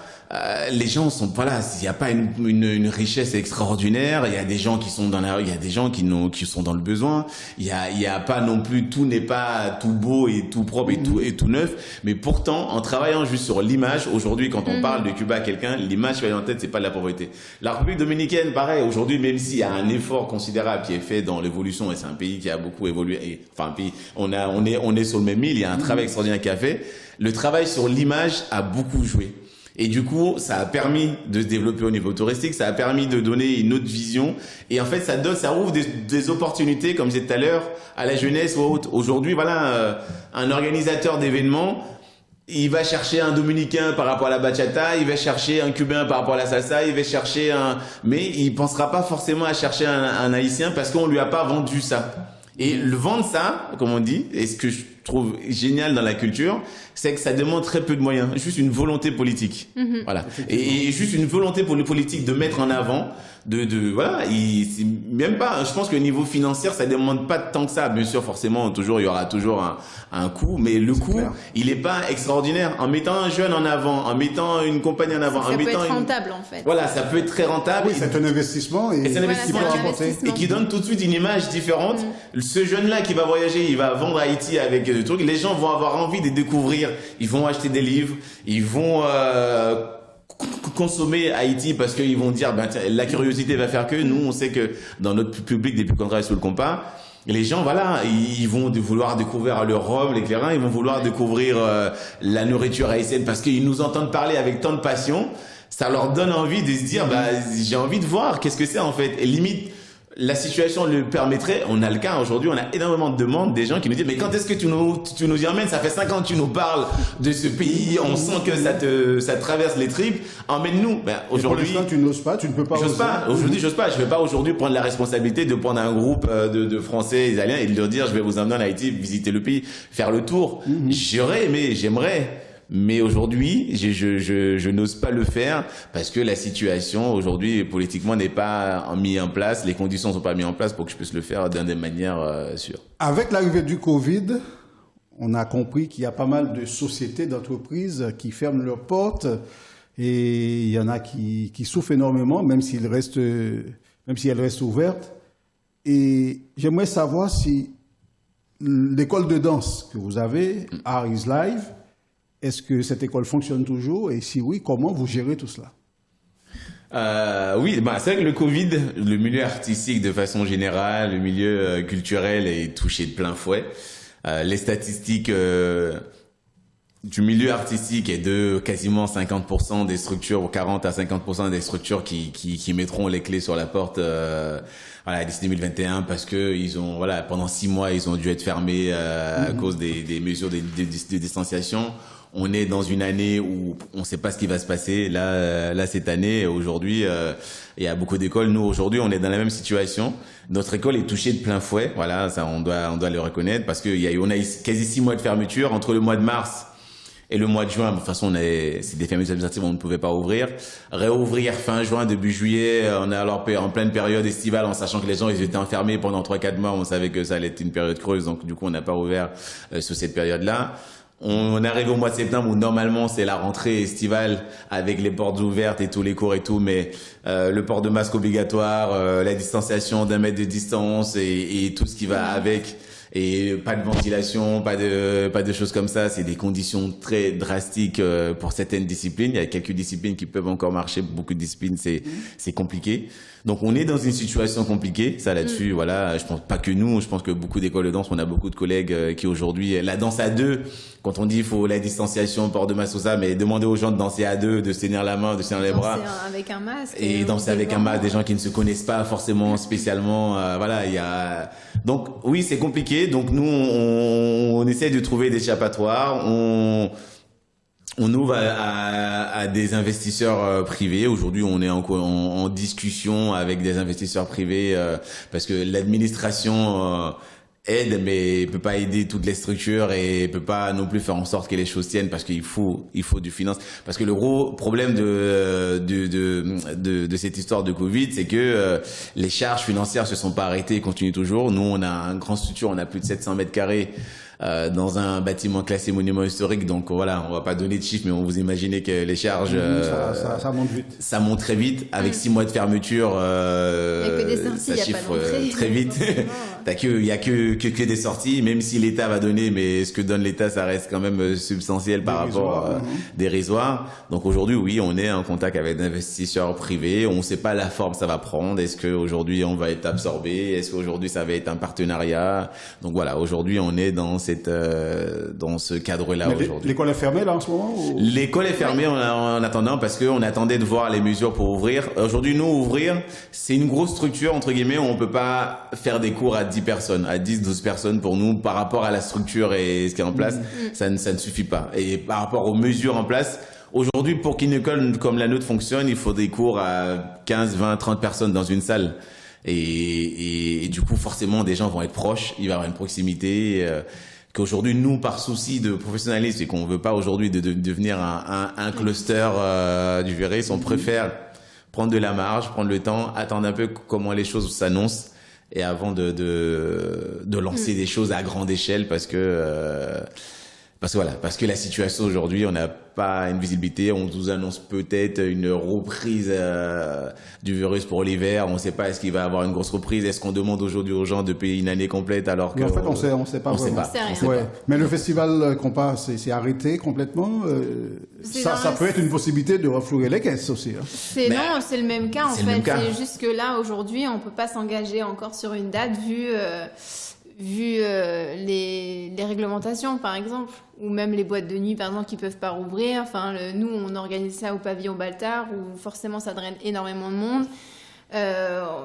Les gens sont pas là. Il y a pas une richesse extraordinaire. Il y a des gens qui sont dans la rue. Il y a des gens qui sont dans le besoin. Il y a pas non plus, tout n'est pas tout beau et tout propre et tout neuf. Mais pourtant, en travaillant juste sur l'image, aujourd'hui, quand on parle de Cuba à quelqu'un, l'image qui vient en tête, c'est pas de la pauvreté. La République dominicaine, pareil. Aujourd'hui, même s'il y a un effort considérable qui est fait dans l'évolution, et c'est un pays qui a beaucoup évolué, un pays, on est sur le même île, il y a un travail extraordinaire qui a fait. Le travail sur l'image a beaucoup joué. Et du coup, ça a permis de se développer au niveau touristique, ça a permis de donner une autre vision. Et en fait, ça ouvre des opportunités, comme je disais tout à l'heure, à la jeunesse ou autre. Aujourd'hui, un organisateur d'événements, il va chercher un Dominicain par rapport à la bachata, il va chercher un Cubain par rapport à la salsa, il va chercher mais il pensera pas forcément à chercher un Haïtien parce qu'on lui a pas vendu ça. Et le vendre ça, comme on dit, et ce que je trouve génial dans la culture, c'est que ça demande très peu de moyens, juste une volonté politique. Voilà. Et juste une volonté pour le politique de mettre en avant, c'est même pas, je pense que au niveau financier, ça demande pas tant que ça. Bien sûr, forcément, il y aura toujours un coût, mais le coût, il est pas extraordinaire. En mettant un jeune en avant, en mettant une compagnie en avant,
ça peut être rentable, en fait.
Voilà, ça peut être très rentable.
Oui, c'est un investissement
et c'est un investissement et qui donne tout de suite une image différente. Ce jeune-là qui va voyager, il va vendre Haïti avec des trucs. Les gens vont avoir envie de découvrir. Ils vont acheter des livres. Ils vont consommer Haïti parce qu'ils vont dire la curiosité va faire que nous on sait que dans notre public depuis qu'on travaille sur le compas, les gens ils vont vouloir découvrir le rhum, l'éclairant, ils vont vouloir découvrir la nourriture haïtienne parce qu'ils nous entendent parler avec tant de passion. Ça leur donne envie de se dire j'ai envie de voir qu'est-ce que c'est en fait. Et limite la situation le permettrait. On a le cas aujourd'hui, on a énormément de demandes des gens qui nous disent mais quand est-ce que tu nous y emmènes? Ça fait 5 ans que tu nous parles de ce pays, on sent que ça te traverse les tripes. Emmène-nous.
Aujourd'hui, pour l'instant, tu n'oses pas, tu ne peux pas.
J'ose pas. Aujourd'hui, j'ose pas. Je vais pas aujourd'hui prendre la responsabilité de prendre un groupe de Français, Italiens et de leur dire je vais vous emmener en Haïti, visiter le pays, faire le tour. J'aurais aimé, j'aimerais. Mais aujourd'hui, je n'ose pas le faire parce que la situation aujourd'hui politiquement n'est pas mise en place, les conditions sont pas mises en place pour que je puisse le faire d'une manière sûre.
Avec l'arrivée du Covid, on a compris qu'il y a pas mal de sociétés, d'entreprises qui ferment leurs portes et il y en a qui souffrent énormément, même si elles restent ouvertes. Et j'aimerais savoir si l'école de danse que vous avez, Art is Life, est-ce que cette école fonctionne toujours? Et si oui, comment vous gérez tout cela?
Oui, c'est vrai que le Covid, le milieu artistique de façon générale, le milieu culturel est touché de plein fouet. Les statistiques du milieu artistique est de quasiment 50% des structures, ou 40 à 50% des structures qui mettront les clés sur la porte d'ici 2021 parce que pendant 6 mois ils ont dû être fermés à cause des mesures de distanciation. On est dans une année où on ne sait pas ce qui va se passer. Là cette année, aujourd'hui, il y a beaucoup d'écoles. Nous, aujourd'hui, on est dans la même situation. Notre école est touchée de plein fouet. Voilà, ça, on doit le reconnaître parce qu'on a eu quasi 6 mois de fermeture entre le mois de mars et le mois de juin. De toute façon, c'est des fermetures administratives, on ne pouvait pas ouvrir. Réouvrir fin juin, début juillet, on est alors en pleine période estivale, en sachant que les gens, ils étaient enfermés pendant 3-4 mois. On savait que ça allait être une période creuse, donc du coup, on n'a pas ouvert sous cette période-là. On arrive au mois de septembre où normalement c'est la rentrée estivale avec les portes ouvertes et tous les cours et tout, mais le port de masque obligatoire, la distanciation d'1 mètre de distance et tout ce qui va avec, et pas de ventilation, pas de choses comme ça. C'est des conditions très drastiques pour certaines disciplines. Il y a quelques disciplines qui peuvent encore marcher, beaucoup de disciplines c'est compliqué. Donc on est dans une situation compliquée, ça là-dessus, voilà, je pense pas que nous, je pense que beaucoup d'écoles de danse, on a beaucoup de collègues qui aujourd'hui, la danse à deux, quand on dit il faut la distanciation, port de masque, tout ça, mais demander aux gens de danser à deux, de se tenir la main, de se tenir les bras.
Danser avec un masque.
Et danser avec un masque, des gens qui ne se connaissent pas forcément spécialement, voilà, il y a... Donc oui, c'est compliqué, donc nous, on essaie de trouver des échappatoires, on ouvre à des investisseurs privés. Aujourd'hui, on est en discussion avec des investisseurs privés parce que l'administration aide, mais peut pas aider toutes les structures et peut pas non plus faire en sorte que les choses tiennent parce qu'il faut du finance. Parce que le gros problème de cette histoire de Covid, c'est que les charges financières se sont pas arrêtées et continuent toujours. Nous, on a une grande structure, on a plus de 700 mètres carrés. Dans un bâtiment classé monument historique, donc voilà, on va pas donner de chiffres, mais on vous imaginez que les charges
ça monte vite.
Ça monte très vite avec 6 mois de fermeture. Ça chiffre très vite. Il y a que des sorties, même si l'État va donner, mais ce que donne l'État, ça reste quand même substantiel par rapport dérisoire. Donc aujourd'hui, oui, on est en contact avec des investisseurs privés. On ne sait pas la forme ça va prendre. Est-ce que aujourd'hui on va être absorbé? Est-ce qu'aujourd'hui ça va être un partenariat? Donc voilà, aujourd'hui on est dans ce cadre-là aujourd'hui.
L'école est fermée là en ce moment ou...
L'école est fermée en attendant parce qu'on attendait de voir les mesures pour ouvrir. Aujourd'hui, nous, ouvrir, c'est une grosse structure, entre guillemets, où on peut pas faire des cours à 10 personnes, à 10, 12 personnes pour nous, par rapport à la structure et ce qui est en place, ça ne suffit pas. Et par rapport aux mesures en place, aujourd'hui, pour qu'une école comme la nôtre fonctionne, il faut des cours à 15, 20, 30 personnes dans une salle. Et du coup, forcément, des gens vont être proches, il va y avoir une proximité, qu'aujourd'hui, nous, par souci de professionnalisme, et qu'on veut pas aujourd'hui de devenir un cluster du virus, on préfère prendre de la marge, prendre le temps, attendre un peu comment les choses s'annoncent, et avant de lancer des choses à grande échelle, parce que la situation aujourd'hui, on n'a pas une visibilité, on nous annonce peut-être une reprise du virus pour l'hiver, on ne sait pas est-ce qu'il va y avoir une grosse reprise, est-ce qu'on demande aujourd'hui aux gens de payer une année complète alors que...
Mais en fait, on sait pas vraiment.
Ouais.
Mais le festival Compas, c'est arrêté complètement. Ça peut être une possibilité de reflouer les caisses aussi. Hein.
C'est le même cas en fait. C'est juste que là, aujourd'hui, on ne peut pas s'engager encore sur une date vu les réglementations, par exemple, ou même les boîtes de nuit, par exemple, qui peuvent pas rouvrir. Enfin, nous, on organise ça au pavillon Baltard, où forcément, ça draine énormément de monde.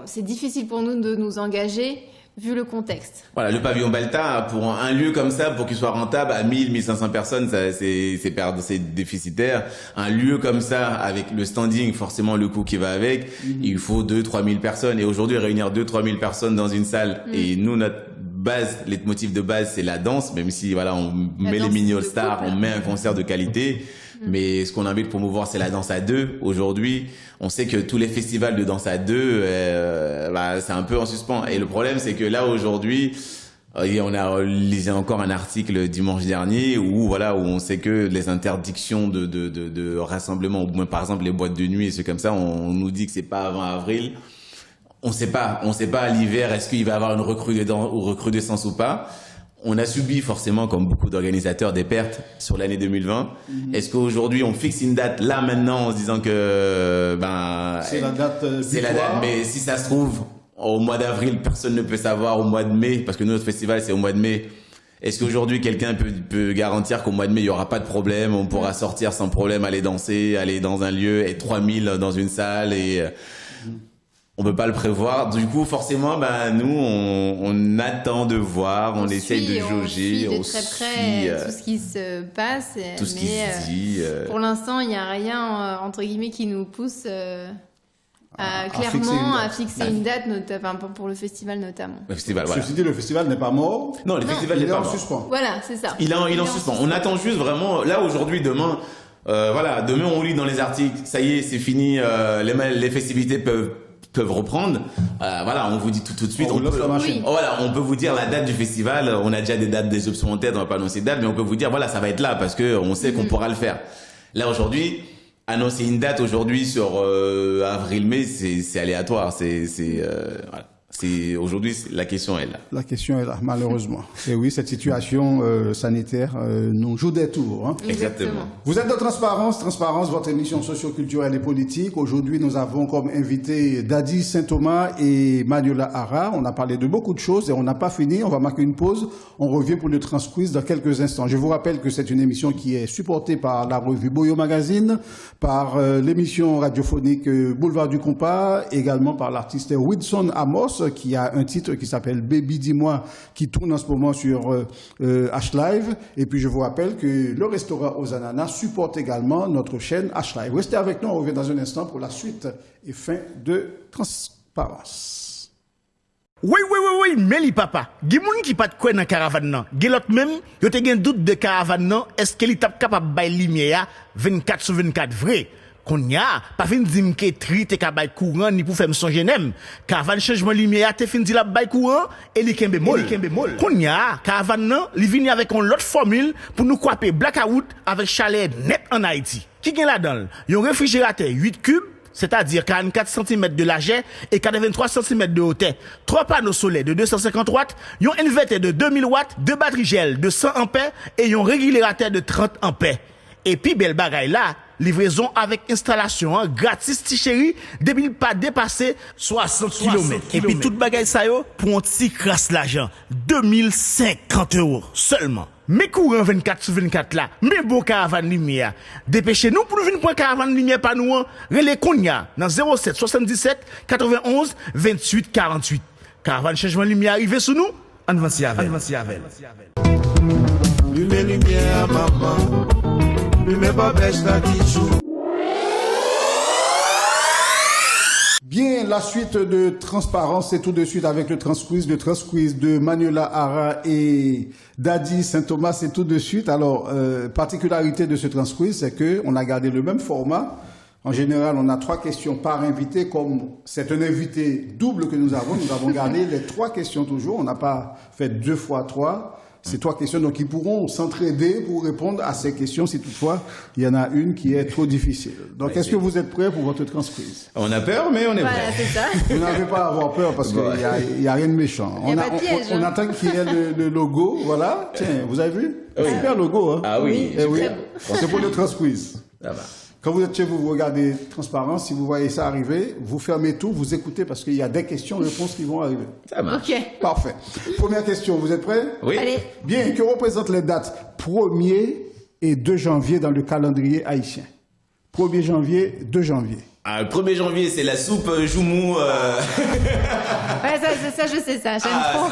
C'est difficile pour nous de nous engager, vu le contexte.
Voilà, le pavillon Baltard, pour un lieu comme ça, pour qu'il soit rentable, à 1000, 1500 personnes, c'est déficitaire. Un lieu comme ça, avec le standing, forcément, le coût qui va avec, il faut 2-3 000 personnes. Et aujourd'hui, réunir 2-3 000 personnes dans une salle, et nous, notre base, leitmotiv de base, c'est la danse, même si voilà, on met les
danse
mini
de
All-Stars,
couple.
on met un concert de qualité. Mais ce qu'on a envie de promouvoir, c'est la danse à deux. Aujourd'hui, on sait que tous les festivals de danse à deux, c'est un peu en suspens. Et le problème, c'est que là, aujourd'hui, on a lisé encore un article dimanche dernier où on sait que les interdictions de rassemblement, ou moins par exemple les boîtes de nuit et ceux comme ça, on nous dit que c'est pas avant avril. On sait pas à l'hiver, est-ce qu'il va y avoir une recrudescence ou pas. On a subi forcément, comme beaucoup d'organisateurs, des pertes sur l'année 2020. Est-ce qu'aujourd'hui, on fixe une date là maintenant en se disant que
c'est la date butoir.
Mais si ça se trouve, au mois d'avril, personne ne peut savoir, au mois de mai, parce que notre festival, c'est au mois de mai. Est-ce qu'aujourd'hui, quelqu'un peut garantir qu'au mois de mai, il n'y aura pas de problème, on pourra sortir sans problème, aller danser, aller dans un lieu, et 3000 dans une salle et... On peut pas le prévoir. Du coup, forcément, nous, on attend de voir, on essaye de jauger,
on suit de très près tout ce qui se passe.
Tout ce qui se dit.
Pour l'instant, il n'y a rien, entre guillemets, qui nous pousse
à
fixer une date, pour le festival notamment.
Le festival, voilà.
Ceci dit, le festival n'est pas mort.
Non, le festival n'est pas mort.
Il est en suspens.
Voilà, c'est ça.
Il est en suspens. On attend juste vraiment, là, aujourd'hui, demain, demain, on lit dans les articles, ça y est, c'est fini, les festivités peuvent reprendre. On vous dit tout de suite. On peut vous dire la date du festival. On a déjà des options en tête. On va pas annoncer de date, mais on peut vous dire ça va être là parce que on sait qu'on pourra le faire. Là aujourd'hui, annoncer une date aujourd'hui sur avril-mai, c'est aléatoire. Aujourd'hui, la question est là.
La question est là, malheureusement. Et oui, cette situation sanitaire nous joue des tours.
Exactement.
Vous êtes de Transparence, votre émission socio-culturelle et politique. Aujourd'hui, nous avons comme invité Dadi Saint-Thomas et Manuela Hara. On a parlé de beaucoup de choses et on n'a pas fini. On va marquer une pause. On revient pour le Transquiz dans quelques instants. Je vous rappelle que c'est une émission qui est supportée par la revue Boyo Magazine, par l'émission radiophonique Boulevard du Compas, également par l'artiste Wilson Amos, qui a un titre qui s'appelle Baby Dis-moi, qui tourne en ce moment sur H-Live. Et puis je vous rappelle que le restaurant aux ananas supporte également notre chaîne H-Live. Restez avec nous, on revient dans un instant pour la suite et fin de Transparence.
Oui, Meli papa. Gi moun qui pas de quoi dans caravane nan. Gi l'autre même, yo te gen doute de caravane nan, est-ce qu'il t'a capable bay lumière 24/24 vrai? Konya, pas fin dim ke tri te ka bay courant ni pour faire son genem. Caravane changement lumière te fin di la bay courant et li kembe mol. Konya, caravane nan, li vini avec une autre formule pour nous kwaper blackout avec chalet net en Haïti. Qui gen la dedans? Yon réfrigérateur 8 cubes, c'est-à-dire 44 cm de largeur et 83 cm de hauteur. 3 panneaux solaires de 250 watts, un inverteur de 2000 watts, 2 batteries gel de 100 ampères et un régulateur de 30 ampères. Et puis, belle bagaille là, livraison avec installation gratis, ti chéri, depuis pas dépasser 60 km. Et puis, toute bagaille ça yo, pour un petit crasse l'argent, 2050 € seulement. Mais courant 24/24 là, mais bon caravane lumière. Dépêchez-nous pour nous venir pour caravane lumière pas nous, relais Konya, dans 07 77 91 28 48. Caravane changement lumière arrivé sous nous, avance avec.
Lumière, maman. Lumière, pas bêche, la tichou.
Bien, la suite de Transparence, c'est tout de suite avec le Transquiz de Manuela Hara et Dadi Saint-Thomas, c'est tout de suite. Alors, particularité de ce Transquiz, c'est que on a gardé le même format. En général, on a 3 questions par invité. Comme c'est un invité double que nous avons gardé les 3 questions toujours. On n'a pas fait 2 fois 3. C'est 3 questions, donc ils pourront s'entraider pour répondre à ces questions si toutefois il y en a une qui est trop difficile. Donc est-ce que vous êtes prêts pour votre Transquiz?
On a peur, mais on est
Voilà,
prêt.
c'est ça.
Vous n'avez pas à avoir peur parce qu'il n'y a rien de méchant.
Il y a pas de piège,
on attend qu'il y ait le logo. Voilà. Tiens, vous avez vu? Super logo. Hein?
Ah oui.
Eh oui.
très beau.
C'est pour le Transquiz.
Ça va.
Quand vous êtes chez vous, vous regardez Transparence. Si vous voyez ça arriver, vous fermez tout, vous écoutez parce qu'il y a des questions-réponses qui vont arriver.
Ça marche.
Ok.
Parfait. Première question, vous êtes prêts?
Oui.
Allez.
Bien, que représentent les dates 1er et 2 janvier dans le calendrier haïtien? 1er janvier, 2 janvier.
Ah, le 1er janvier, c'est la soupe Joumou.
Ouais, ça, je sais ça. J'aime trop.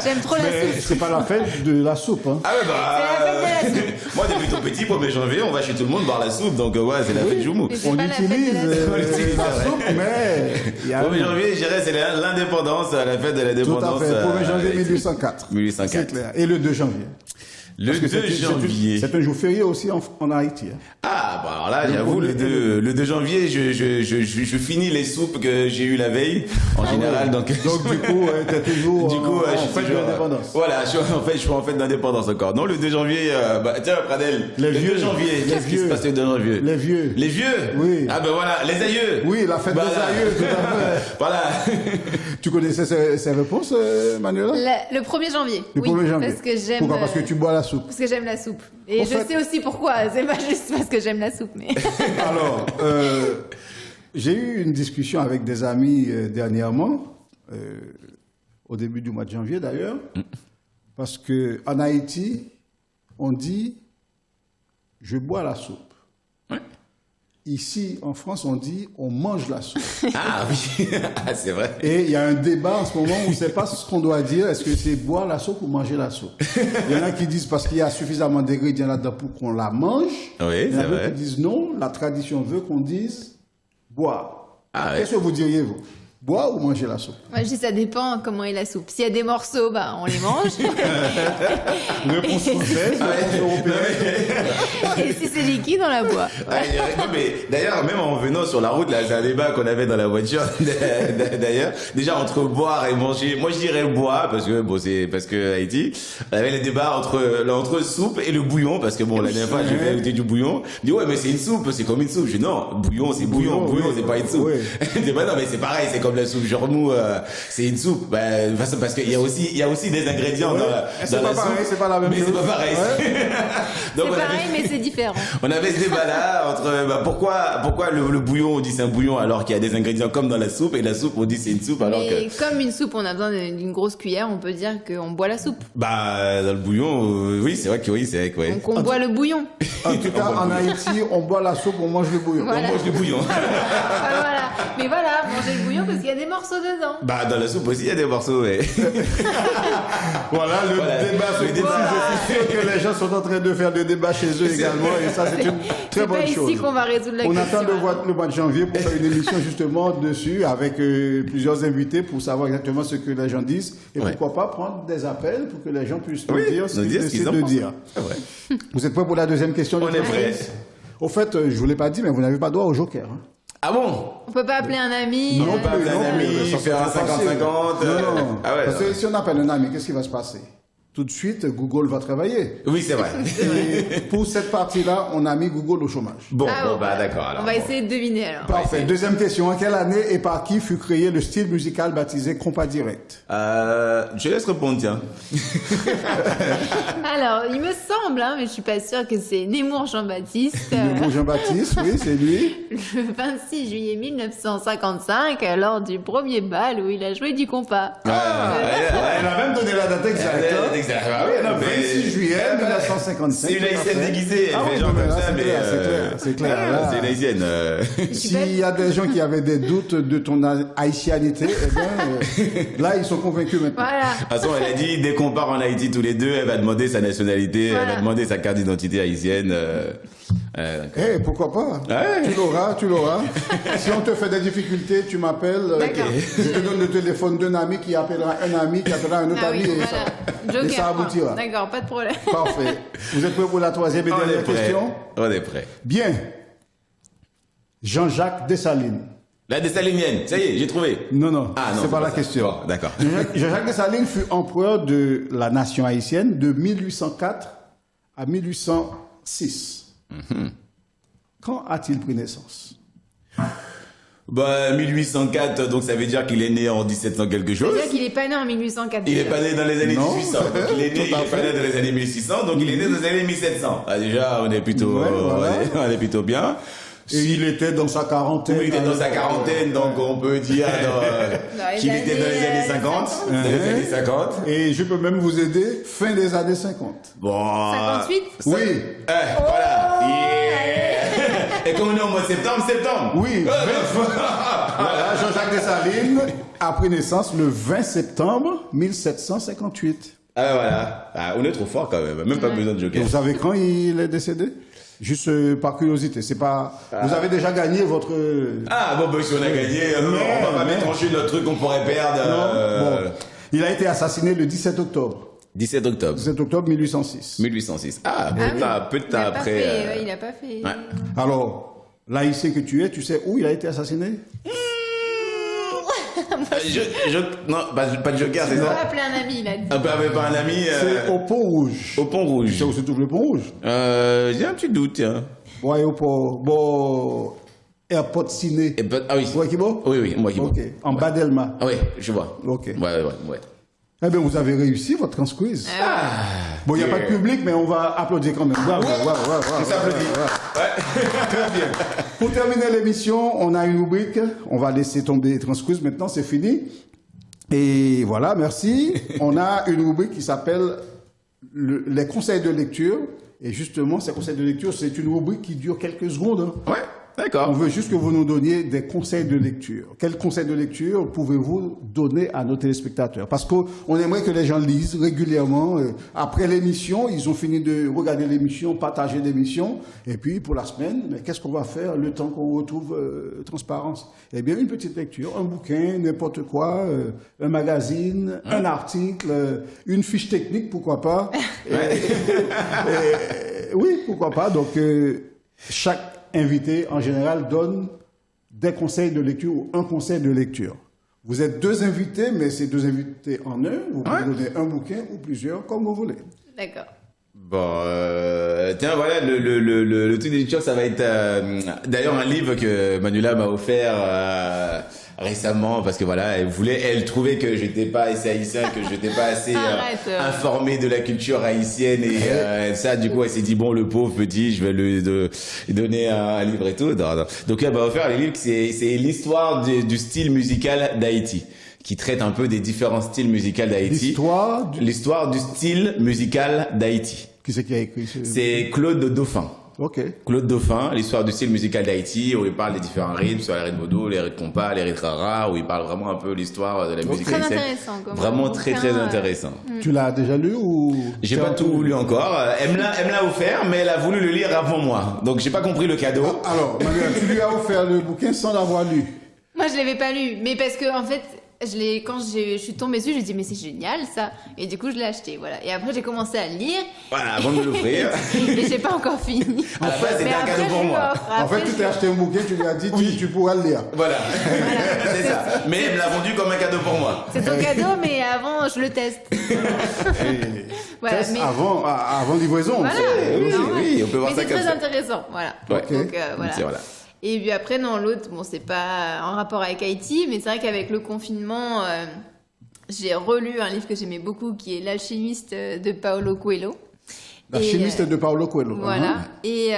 J'aime trop la
Mais
soupe.
c'est pas la fête de la soupe. Hein.
Ah ouais,
C'est la fête de la soupe.
Moi, depuis tout petit, 1er janvier, on va chez tout le monde boire la soupe, donc ouais, c'est la fête Joumou.
Mais c'est
On
pas la fête de
utilise
la soupe.
On l'utilise,
la
c'est vrai.
soupe, mais il y a
1er janvier, je dirais, c'est l'indépendance, la fête de
tout à
l'indépendance.
fait. 1er janvier 1804.
1804.
C'est clair. Et le 2 janvier.
Le
Parce que
2 janvier.
C'est un jour férié aussi en Haïti. Hein.
Ah, bah alors là, j'avoue, le 2 janvier, je finis les soupes que j'ai eues la veille, en général, donc...
Donc du coup, t'es toujours
Du coup,
en
je suis
fête de
toujours,
l'indépendance.
voilà, je suis en fête d'indépendance encore. Non, le 2 janvier, tiens, Pradel,
Les
le
vieux.
2 janvier,
Les
qu'est-ce qui se
vieux.
passe le 2 janvier?
Les vieux.
Les vieux?
Oui.
Ah ben voilà, les aïeux.
Oui, la fête
Voilà.
des aïeux, tout à fait.
Voilà.
Tu connaissais ces réponses, Manuela?
Le 1er janvier.
Le
Oui,
1er janvier.
Parce que j'aime.
Pourquoi? Parce que tu bois la soupe.
Parce que j'aime la soupe. Et
En
je
fait-
sais aussi pourquoi. C'est pas juste parce que j'aime la soupe, mais.
Alors, j'ai eu une discussion avec des amis dernièrement, au début du mois de janvier d'ailleurs, parce que en Haïti, on dit je bois la soupe. Ici, en France, on dit on mange la soupe.
Ah oui, ah, c'est vrai.
Et il y a un débat en ce moment où on ne sait pas ce qu'on doit dire. Est-ce que c'est boire la soupe ou manger la soupe? Il y en a qui disent parce qu'il y a suffisamment d'ingrédients là-dedans pour qu'on la mange.
Oui,
Il y en a
c'est
d'autres
vrai.
qui disent non, la tradition veut qu'on dise boire.
Ah ouais.
Qu'est-ce que vous diriez, vous? Boire ou manger la soupe?
Moi, je dis ça dépend comment est la soupe. S'il y a des morceaux, bah, on les mange.
Réponse française, réponse européenne.
Et si c'est liquide, on la boit.
Non, mais d'ailleurs, même en venant sur la route, là, c'est un débat qu'on avait dans la voiture. D'ailleurs, déjà entre boire et manger, moi je dirais boire parce que bon, c'est parce que Haïti, on avait le débat entre soupe et le bouillon parce que bon, la dernière fois j'ai fait goûter du bouillon. Il dit ouais, mais c'est une soupe, c'est comme une soupe. Je dis non, bouillon c'est bouillon,
Bouillon,
bouillon
oui.
c'est pas une soupe.
Oui.
Il dit bah non, mais c'est pareil, c'est comme la soupe Jormou, c'est une soupe. Bah, de toute façon, parce qu'il y a aussi des ingrédients
Ouais.
dans la
C'est
dans
pas
la
pareil,
soupe.
c'est pas la même
mais
chose.
c'est pas pareil.
C'est
Donc, on avait-
pareil, mais c'est différent.
on avait ce débat-là entre pourquoi le bouillon on dit c'est un bouillon alors qu'il y a des ingrédients comme dans la soupe et la soupe on dit c'est une soupe alors
Mais
que
comme une soupe, on a besoin d'une grosse cuillère, on peut dire qu'on boit la soupe.
bah dans le bouillon oui c'est vrai que ouais.
Donc on boit le bouillon.
En tout cas, en Haïti, on boit la soupe, on mange le bouillon.
Voilà.
On mange du bouillon.
Ah, voilà. Mais voilà, manger le bouillon parce qu'il y a des morceaux dedans.
Bah dans la soupe aussi il y a des morceaux mais
Voilà, le
Voilà.
débat se
Le débat.
Je suis sûr que les gens sont en train de faire des débats chez eux également, et ça, c'est une très
C'est
bonne
pas
chose.
ici qu'on va résoudre la
On
question.
attend de voir le mois de janvier pour faire une émission justement dessus avec plusieurs invités pour savoir exactement ce que les gens disent et
Ouais.
pourquoi pas prendre des appels pour que les gens puissent
Oui,
nous dire ce
nous
qu'ils
dire ce qu'ils
décident
en
de
pensent.
dire.
C'est vrai.
Vous êtes prêts pour la deuxième question?
On est prêts.
Au fait, je vous l'ai pas dit, mais vous n'avez pas droit au joker. Hein.
Ah bon
On peut pas appeler un ami.
Non,
pas appeler un ami,
ça,
faire un
c'est facile.
50-50,
Non.
ah ouais,
Parce
non.
que si on appelle un ami, qu'est-ce qui va se passer? Tout de suite, Google va travailler.
Oui c'est vrai.
Et pour cette partie-là, on a mis Google au chômage.
Bon
Ah,
bon
bon,
bah d'accord alors.
On va
bon.
essayer de deviner alors.
Parfait. Deuxième question. En quelle année et par qui fut créé le style musical baptisé Compas Direct?
Je laisse répondre tiens.
Alors, il me semble, hein, mais je suis pas sûre que c'est Nemours Jean-Baptiste.
Le beau Jean-Baptiste, oui, c'est lui.
Le 26 juillet 1955, lors du premier bal où il a joué du compas.
Elle a même donné la date exacte. hein.
Ah oui, non, mais-
26 juillet 1955.
C'est une haïtienne déguisée, elle
Ah
fait
oui,
genre
non, mais
comme
là,
ça,
c'est
mais
clair, c'est clair.
ah,
Là.
c'est une haïtienne.
S'il y a des gens qui avaient des doutes de ton haïtianité, eh bien, là, ils sont convaincus maintenant.
Voilà.
De toute façon, elle a dit, dès qu'on part en Haïti tous les deux, elle va demander sa nationalité, elle va
Voilà.
demander sa carte d'identité haïtienne.
Eh, pourquoi pas?
Ouais.
Tu l'auras. Si on te fait des difficultés, tu m'appelles.
D'accord.
Je te donne le téléphone d'un ami qui appellera un ami, qui appellera un autre
Ah
ami,
oui,
et,
voilà.
ça,
Joker.
et ça
point.
aboutira.
D'accord, pas de problème.
Parfait. Vous êtes prêts pour la troisième et
On est
dernière
prêt.
question?
On est prêt.
Bien. Jean-Jacques Dessalines.
La dessalinienne, ça y est, j'ai trouvé.
Non,
Ah non,
c'est pas la
ça.
question.
Bon, d'accord.
Jean-Jacques Dessalines fut empereur de la nation haïtienne de 1804 à 1806. Quand a-t-il pris naissance?
Bah, 1804, donc ça veut dire qu'il est né en 1700 quelque chose.
C'est-à-dire qu'il est pas né en 1804.
Il est pas né dans les années
Non.
1800, donc il est né, il
Tout à
est pas
fait.
né dans les années 1600, donc il est né dans les années 1700. Ah, déjà, on est plutôt,
Ouais, voilà.
on est plutôt bien.
Et il était dans sa quarantaine.
Oui, il était dans sa quarantaine, donc on peut dire
les
qu'il était dans les années 50.
50.
Dans les années 50.
Et je peux même vous aider, fin des années 50.
Bon.
58?
Oui.
Voilà. Yeah. Et comme on est au mois de septembre.
Oui, voilà, Jean-Jacques Dessalines a pris naissance le 20 septembre 1758.
Ah voilà. Ah, on est trop fort quand même pas besoin de
Et
joker.
vous savez quand il est décédé? Juste par curiosité, c'est pas. Vous avez déjà gagné votre.
Ah bon, si on a gagné, on va pas mettre trancher notre truc qu'on pourrait perdre.
Bon. Il a été assassiné le 17 octobre.
17 octobre
17 octobre 1806.
1806. Ah, peu de
Il
temps
a pas
après.
fait, ouais, il a pas fait.
Ouais.
Alors, l'haïtien que tu es, tu sais où il a été assassiné?
Non, pas de joker, c'est
On peut
ça?
appeler un ami, il a dit.
Un peu avec un ami.
C'est au Pont Rouge.
Au Pont Rouge.
Tu sais où se trouve le Pont Rouge?
J'ai un petit doute, tiens.
Ouais, au Pont. Bon. Airport Ciné.
Ah oui.
Ouais, qui bon?
Oui, moi qui
Ok. En bas d'Elma.
Ah oui, je vois.
Ok.
Ouais.
Eh bien, vous avez réussi votre quiz. Bon, il n'y a pas de public, mais on va applaudir quand même. Bravo.
On s'applaudit.
Très bien. Pour terminer l'émission, on a une rubrique. On va laisser tomber Transquiz. Maintenant, c'est fini. Et voilà, merci. On a une rubrique qui s'appelle les conseils de lecture. Et justement, ces conseils de lecture, c'est une rubrique qui dure quelques secondes. Hein.
Ouais, d'accord.
On veut juste que vous nous donniez des conseils de lecture. Quels conseils de lecture pouvez-vous donner à nos téléspectateurs? Parce qu'on aimerait que les gens lisent régulièrement. Après l'émission, ils ont fini de regarder l'émission, partager l'émission. Et puis, pour la semaine, mais qu'est-ce qu'on va faire le temps qu'on retrouve Transparence? Eh bien, une petite lecture, un bouquin, n'importe quoi, un magazine, un article, une fiche technique, pourquoi pas. Oui, pourquoi pas. Donc, chaque invité, en général, donne des conseils de lecture ou un conseil de lecture. Vous êtes deux invités, mais c'est deux invités en un. Vous pouvez donner un bouquin ou plusieurs, comme vous voulez.
D'accord.
Bon, tiens, voilà, le truc de lecture, ça va être d'ailleurs un livre que Manuela m'a offert récemment, parce que voilà, elle trouvait que j'étais pas assez haïtien, que j'étais pas assez informé de la culture haïtienne, et ça, du coup, elle s'est dit, bon, le pauvre petit, je vais lui donner un livre et tout. Donc elle m'a offert le livre, c'est l'histoire du style musical d'Haïti, qui traite un peu des différents styles musicaux d'Haïti. L'histoire du style musical d'Haïti.
Qui c'est qui a écrit ce...
C'est Claude Dauphin.
Ok.
Claude Dauphin, l'histoire du style musical d'Haïti, où il parle des différents rythmes, sur les rythmes vaudou, les rythmes compas, les rythmes rara, où il parle vraiment un peu l'histoire de la musique
Très
haïtienne.
intéressant.
Vraiment très intéressant.
Tu l'as déjà lu ou...
J'ai pas tout lu encore. Elle me l'a offert, mais elle a voulu le lire avant moi. Donc j'ai pas compris le cadeau.
Alors, Manuel, tu lui as offert le bouquin sans l'avoir lu.
Moi, je l'avais pas lu, mais parce que en fait, quand je suis tombée dessus, je me dit mais c'est génial ça, et du coup je l'ai acheté, voilà. Et après j'ai commencé à le lire.
Voilà, avant de me l'offrir.
Et j'ai pas encore fini.
À la base, c'était un cadeau pour moi.
En fait, tu t'es acheté un bouquin, tu lui as dit, tu pourras le lire.
Voilà, c'est ça. Mais elle me l'a vendu comme un cadeau pour moi.
C'est ton cadeau, mais avant je le teste. Voilà,
Test
mais...
avant livraison.
Voilà,
oui, on peut voir
mais
ça
c'est
comme
très
ça.
intéressant, voilà.
Ouais.
Donc voilà.
Voilà.
Et puis après, non, l'autre, bon, c'est pas en rapport avec Haïti, mais c'est vrai qu'avec le confinement, j'ai relu un livre que j'aimais beaucoup, qui est L'Alchimiste de Paulo Coelho.
L'Alchimiste de Paulo Coelho.
Voilà. Et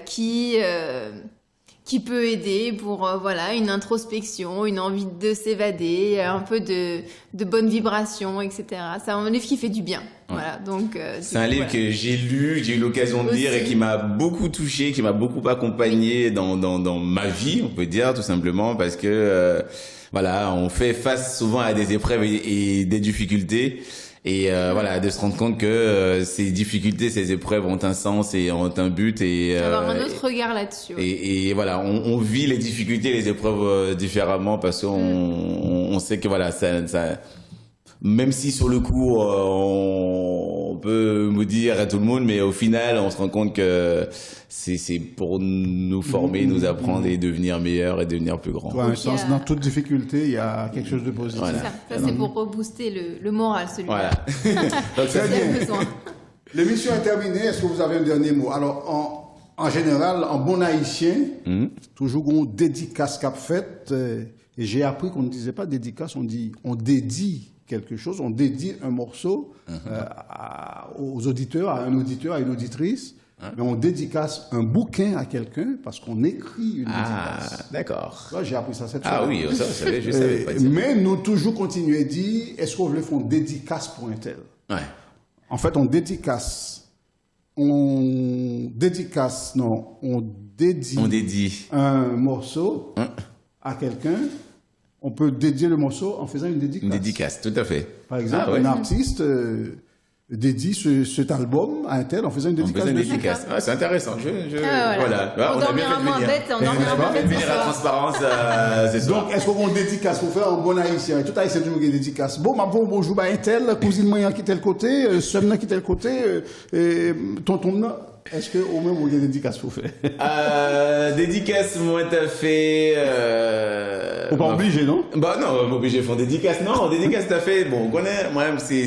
qui peut aider pour voilà, une introspection, une envie de s'évader, un peu de bonnes vibrations, etc. C'est un livre qui fait du bien. Voilà, donc
c'est un livre que j'ai lu, j'ai eu l'occasion de lire et qui m'a beaucoup touché, qui m'a beaucoup accompagné dans ma vie, on peut dire, tout simplement, parce que voilà, on fait face souvent à des épreuves et des difficultés. Et voilà, de se rendre compte que ces difficultés, ces épreuves ont un sens et ont un but, et
avoir un autre regard là-dessus. Ouais.
Et voilà, on vit les difficultés, les épreuves différemment, parce qu'on sait que voilà, ça même si sur le coup on peut me dire à tout le monde, mais au final on se rend compte que c'est pour nous former, nous apprendre et devenir meilleurs et devenir plus grands.
Toi, un sens, dans toute difficulté, il y a quelque chose de positif.
Voilà.
Ça c'est pour rebooster le moral, celui-là.
Voilà. Donc ça,
Très bien.
besoin.
L'émission est terminée. Est-ce que vous avez un dernier mot? Alors, en général, en bon haïtien, toujours on dédicace cap fait. Et j'ai appris qu'on ne disait pas dédicace, on dédie quelque chose, on dédie un morceau aux auditeurs, à un auditeur, à une auditrice. Mais on dédicace un bouquin à quelqu'un parce qu'on écrit une dédicace.
Ah, d'accord.
Là, j'ai appris ça cette semaine.
Ah oui, ça, je savais pas dire.
Mais nous toujours continuer à dire, est-ce qu'on veut faire une dédicace pour un tel?
Ouais.
En fait, on dédicace on dédicace, non, on dédie un morceau à quelqu'un. On peut dédier le morceau en faisant une dédicace.
Une dédicace, tout à fait.
Par exemple,
Ah ouais.
un artiste dédie cet album à un tel en faisant une
On
dédicace.
faisait une
dessus.
dédicace. Ah, c'est intéressant.
Voilà.
Ouais,
On dormira moins bête, on dormira moins bête ce
venir la
soir.
transparence, c'est ça.
Donc, est-ce qu'on dédicace pour faire un bon haïtien? Tout haïtien toujours une dédicace. Bon, ma bon bonjour, bah, un tel, cousine moyen qui tel côté, soeur qui tel côté, tonton non. Est-ce que au même vous avez une dédicace pour faire?
Dédicace, moi, t'as fait.
Faut pas obligé, non?
Bah non, pas obligé de faire dédicace. Non, dédicace, t'as fait. Bon, on connaît. Moi-même, c'est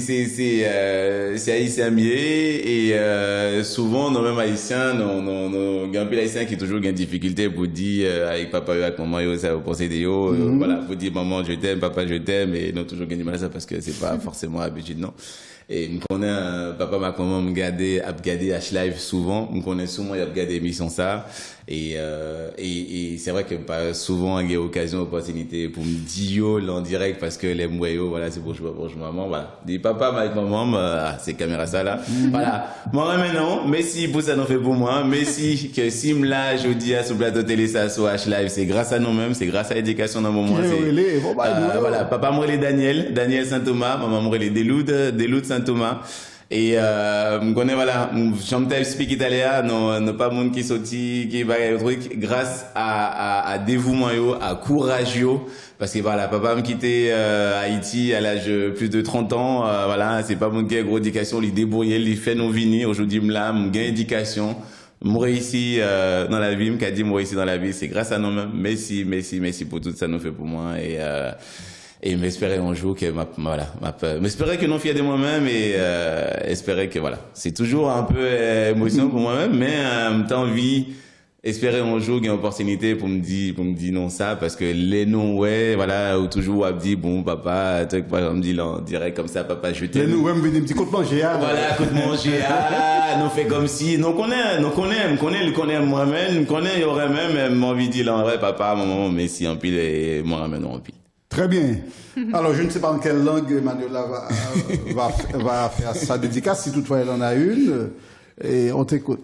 haïtien mié et souvent, nos mêmes haïtiens, nos gampil haïtiens qui toujours une difficulté pour dire avec papa avec maman, yo, ça vous pensez de yo, voilà, pour dire maman je t'aime, papa je t'aime et non toujours gagner mal à ça parce que c'est pas forcément habitude, non. Et me connais papa ma maman me garder a regarder H-Live souvent, me connais souvent il a regardé émission ça et c'est vrai que pas souvent il y a occasion opportunité pour me dire yo là en direct parce que les moyens voilà c'est pour jouer maman voilà dit papa avec maman c'est caméra ça là voilà moi maintenant merci pour ça n'en fait pour moi merci que si me là je dis à ce plateau télé ça sur H-Live c'est grâce à nous-mêmes c'est grâce à l'éducation dans mon moment voilà papa moi les Daniel Saint-Thomas maman moi les Deloud Saint-Thomas et me connais voilà j'aime expliquer italien non pas monde qui sorti qui va truc grâce à dévouement yo à courage yo parce que voilà papa me quitté Haïti à l'âge de plus de 30 ans voilà c'est pas mon qui a gros éducation il débrouiller il fait nos vini aujourd'hui me là me gain éducation moi ici dans la vie me qu'a dit moi ici dans la vie c'est grâce à nous mêmes merci pour tout ça nous fait pour moi et m'espérer un jour que m'espérer que non fier de moi-même et espérer que voilà c'est toujours un peu émotion pour moi-même mais en même temps envie espérer un jour qu'il y a une opportunité pour me dire non ça parce que les noms ouais voilà ou toujours à dire bon papa truc par exemple dit là en direct comme ça papa je t'aime
les nous ouais me venir un petit coup de manger
voilà coup de manger nous fait comme si nous connaît moi-même nous connaît il y aurait même envie de dire là en vrai papa maman merci en pile et moi même en pile.
Très bien. Alors, je ne sais pas en quelle langue Manuela va faire sa dédicace, si toutefois elle en a une. Et on t'écoute.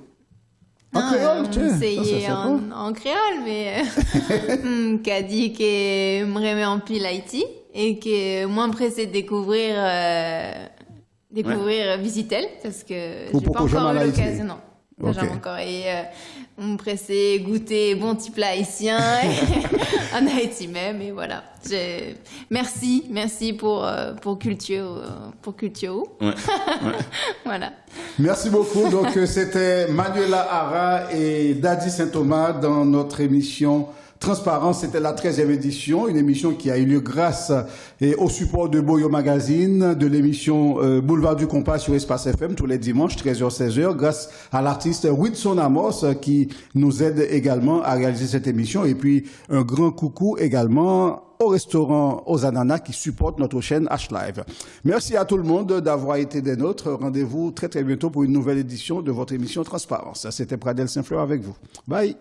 En créole, tu sais.
Essayé en créole, mais qu'a dit que me remet en pile Haïti et que moins pressé de découvrir Visitel parce que j'ai pas encore eu l'occasion. Non. Okay. Jamais encore. Et on me pressait goûter bon petit plat haïtien en Haïti même. Et voilà. Merci pour Culture.
Ouais.
Voilà.
Merci beaucoup. Donc, c'était Manuela Hara et Daddy Saint-Thomas dans notre émission Transparence. C'était la 13e édition, une émission qui a eu lieu grâce au support de Boyo Magazine, de l'émission Boulevard du Compas sur Espace FM tous les dimanches, 13h-16h, grâce à l'artiste Whitson Amos qui nous aide également à réaliser cette émission. Et puis, un grand coucou également au restaurant aux ananas qui supporte notre chaîne H-Live. Merci à tout le monde d'avoir été des nôtres. Rendez-vous très très bientôt pour une nouvelle édition de votre émission Transparence. C'était Pradel Saint-Fleur avec vous. Bye.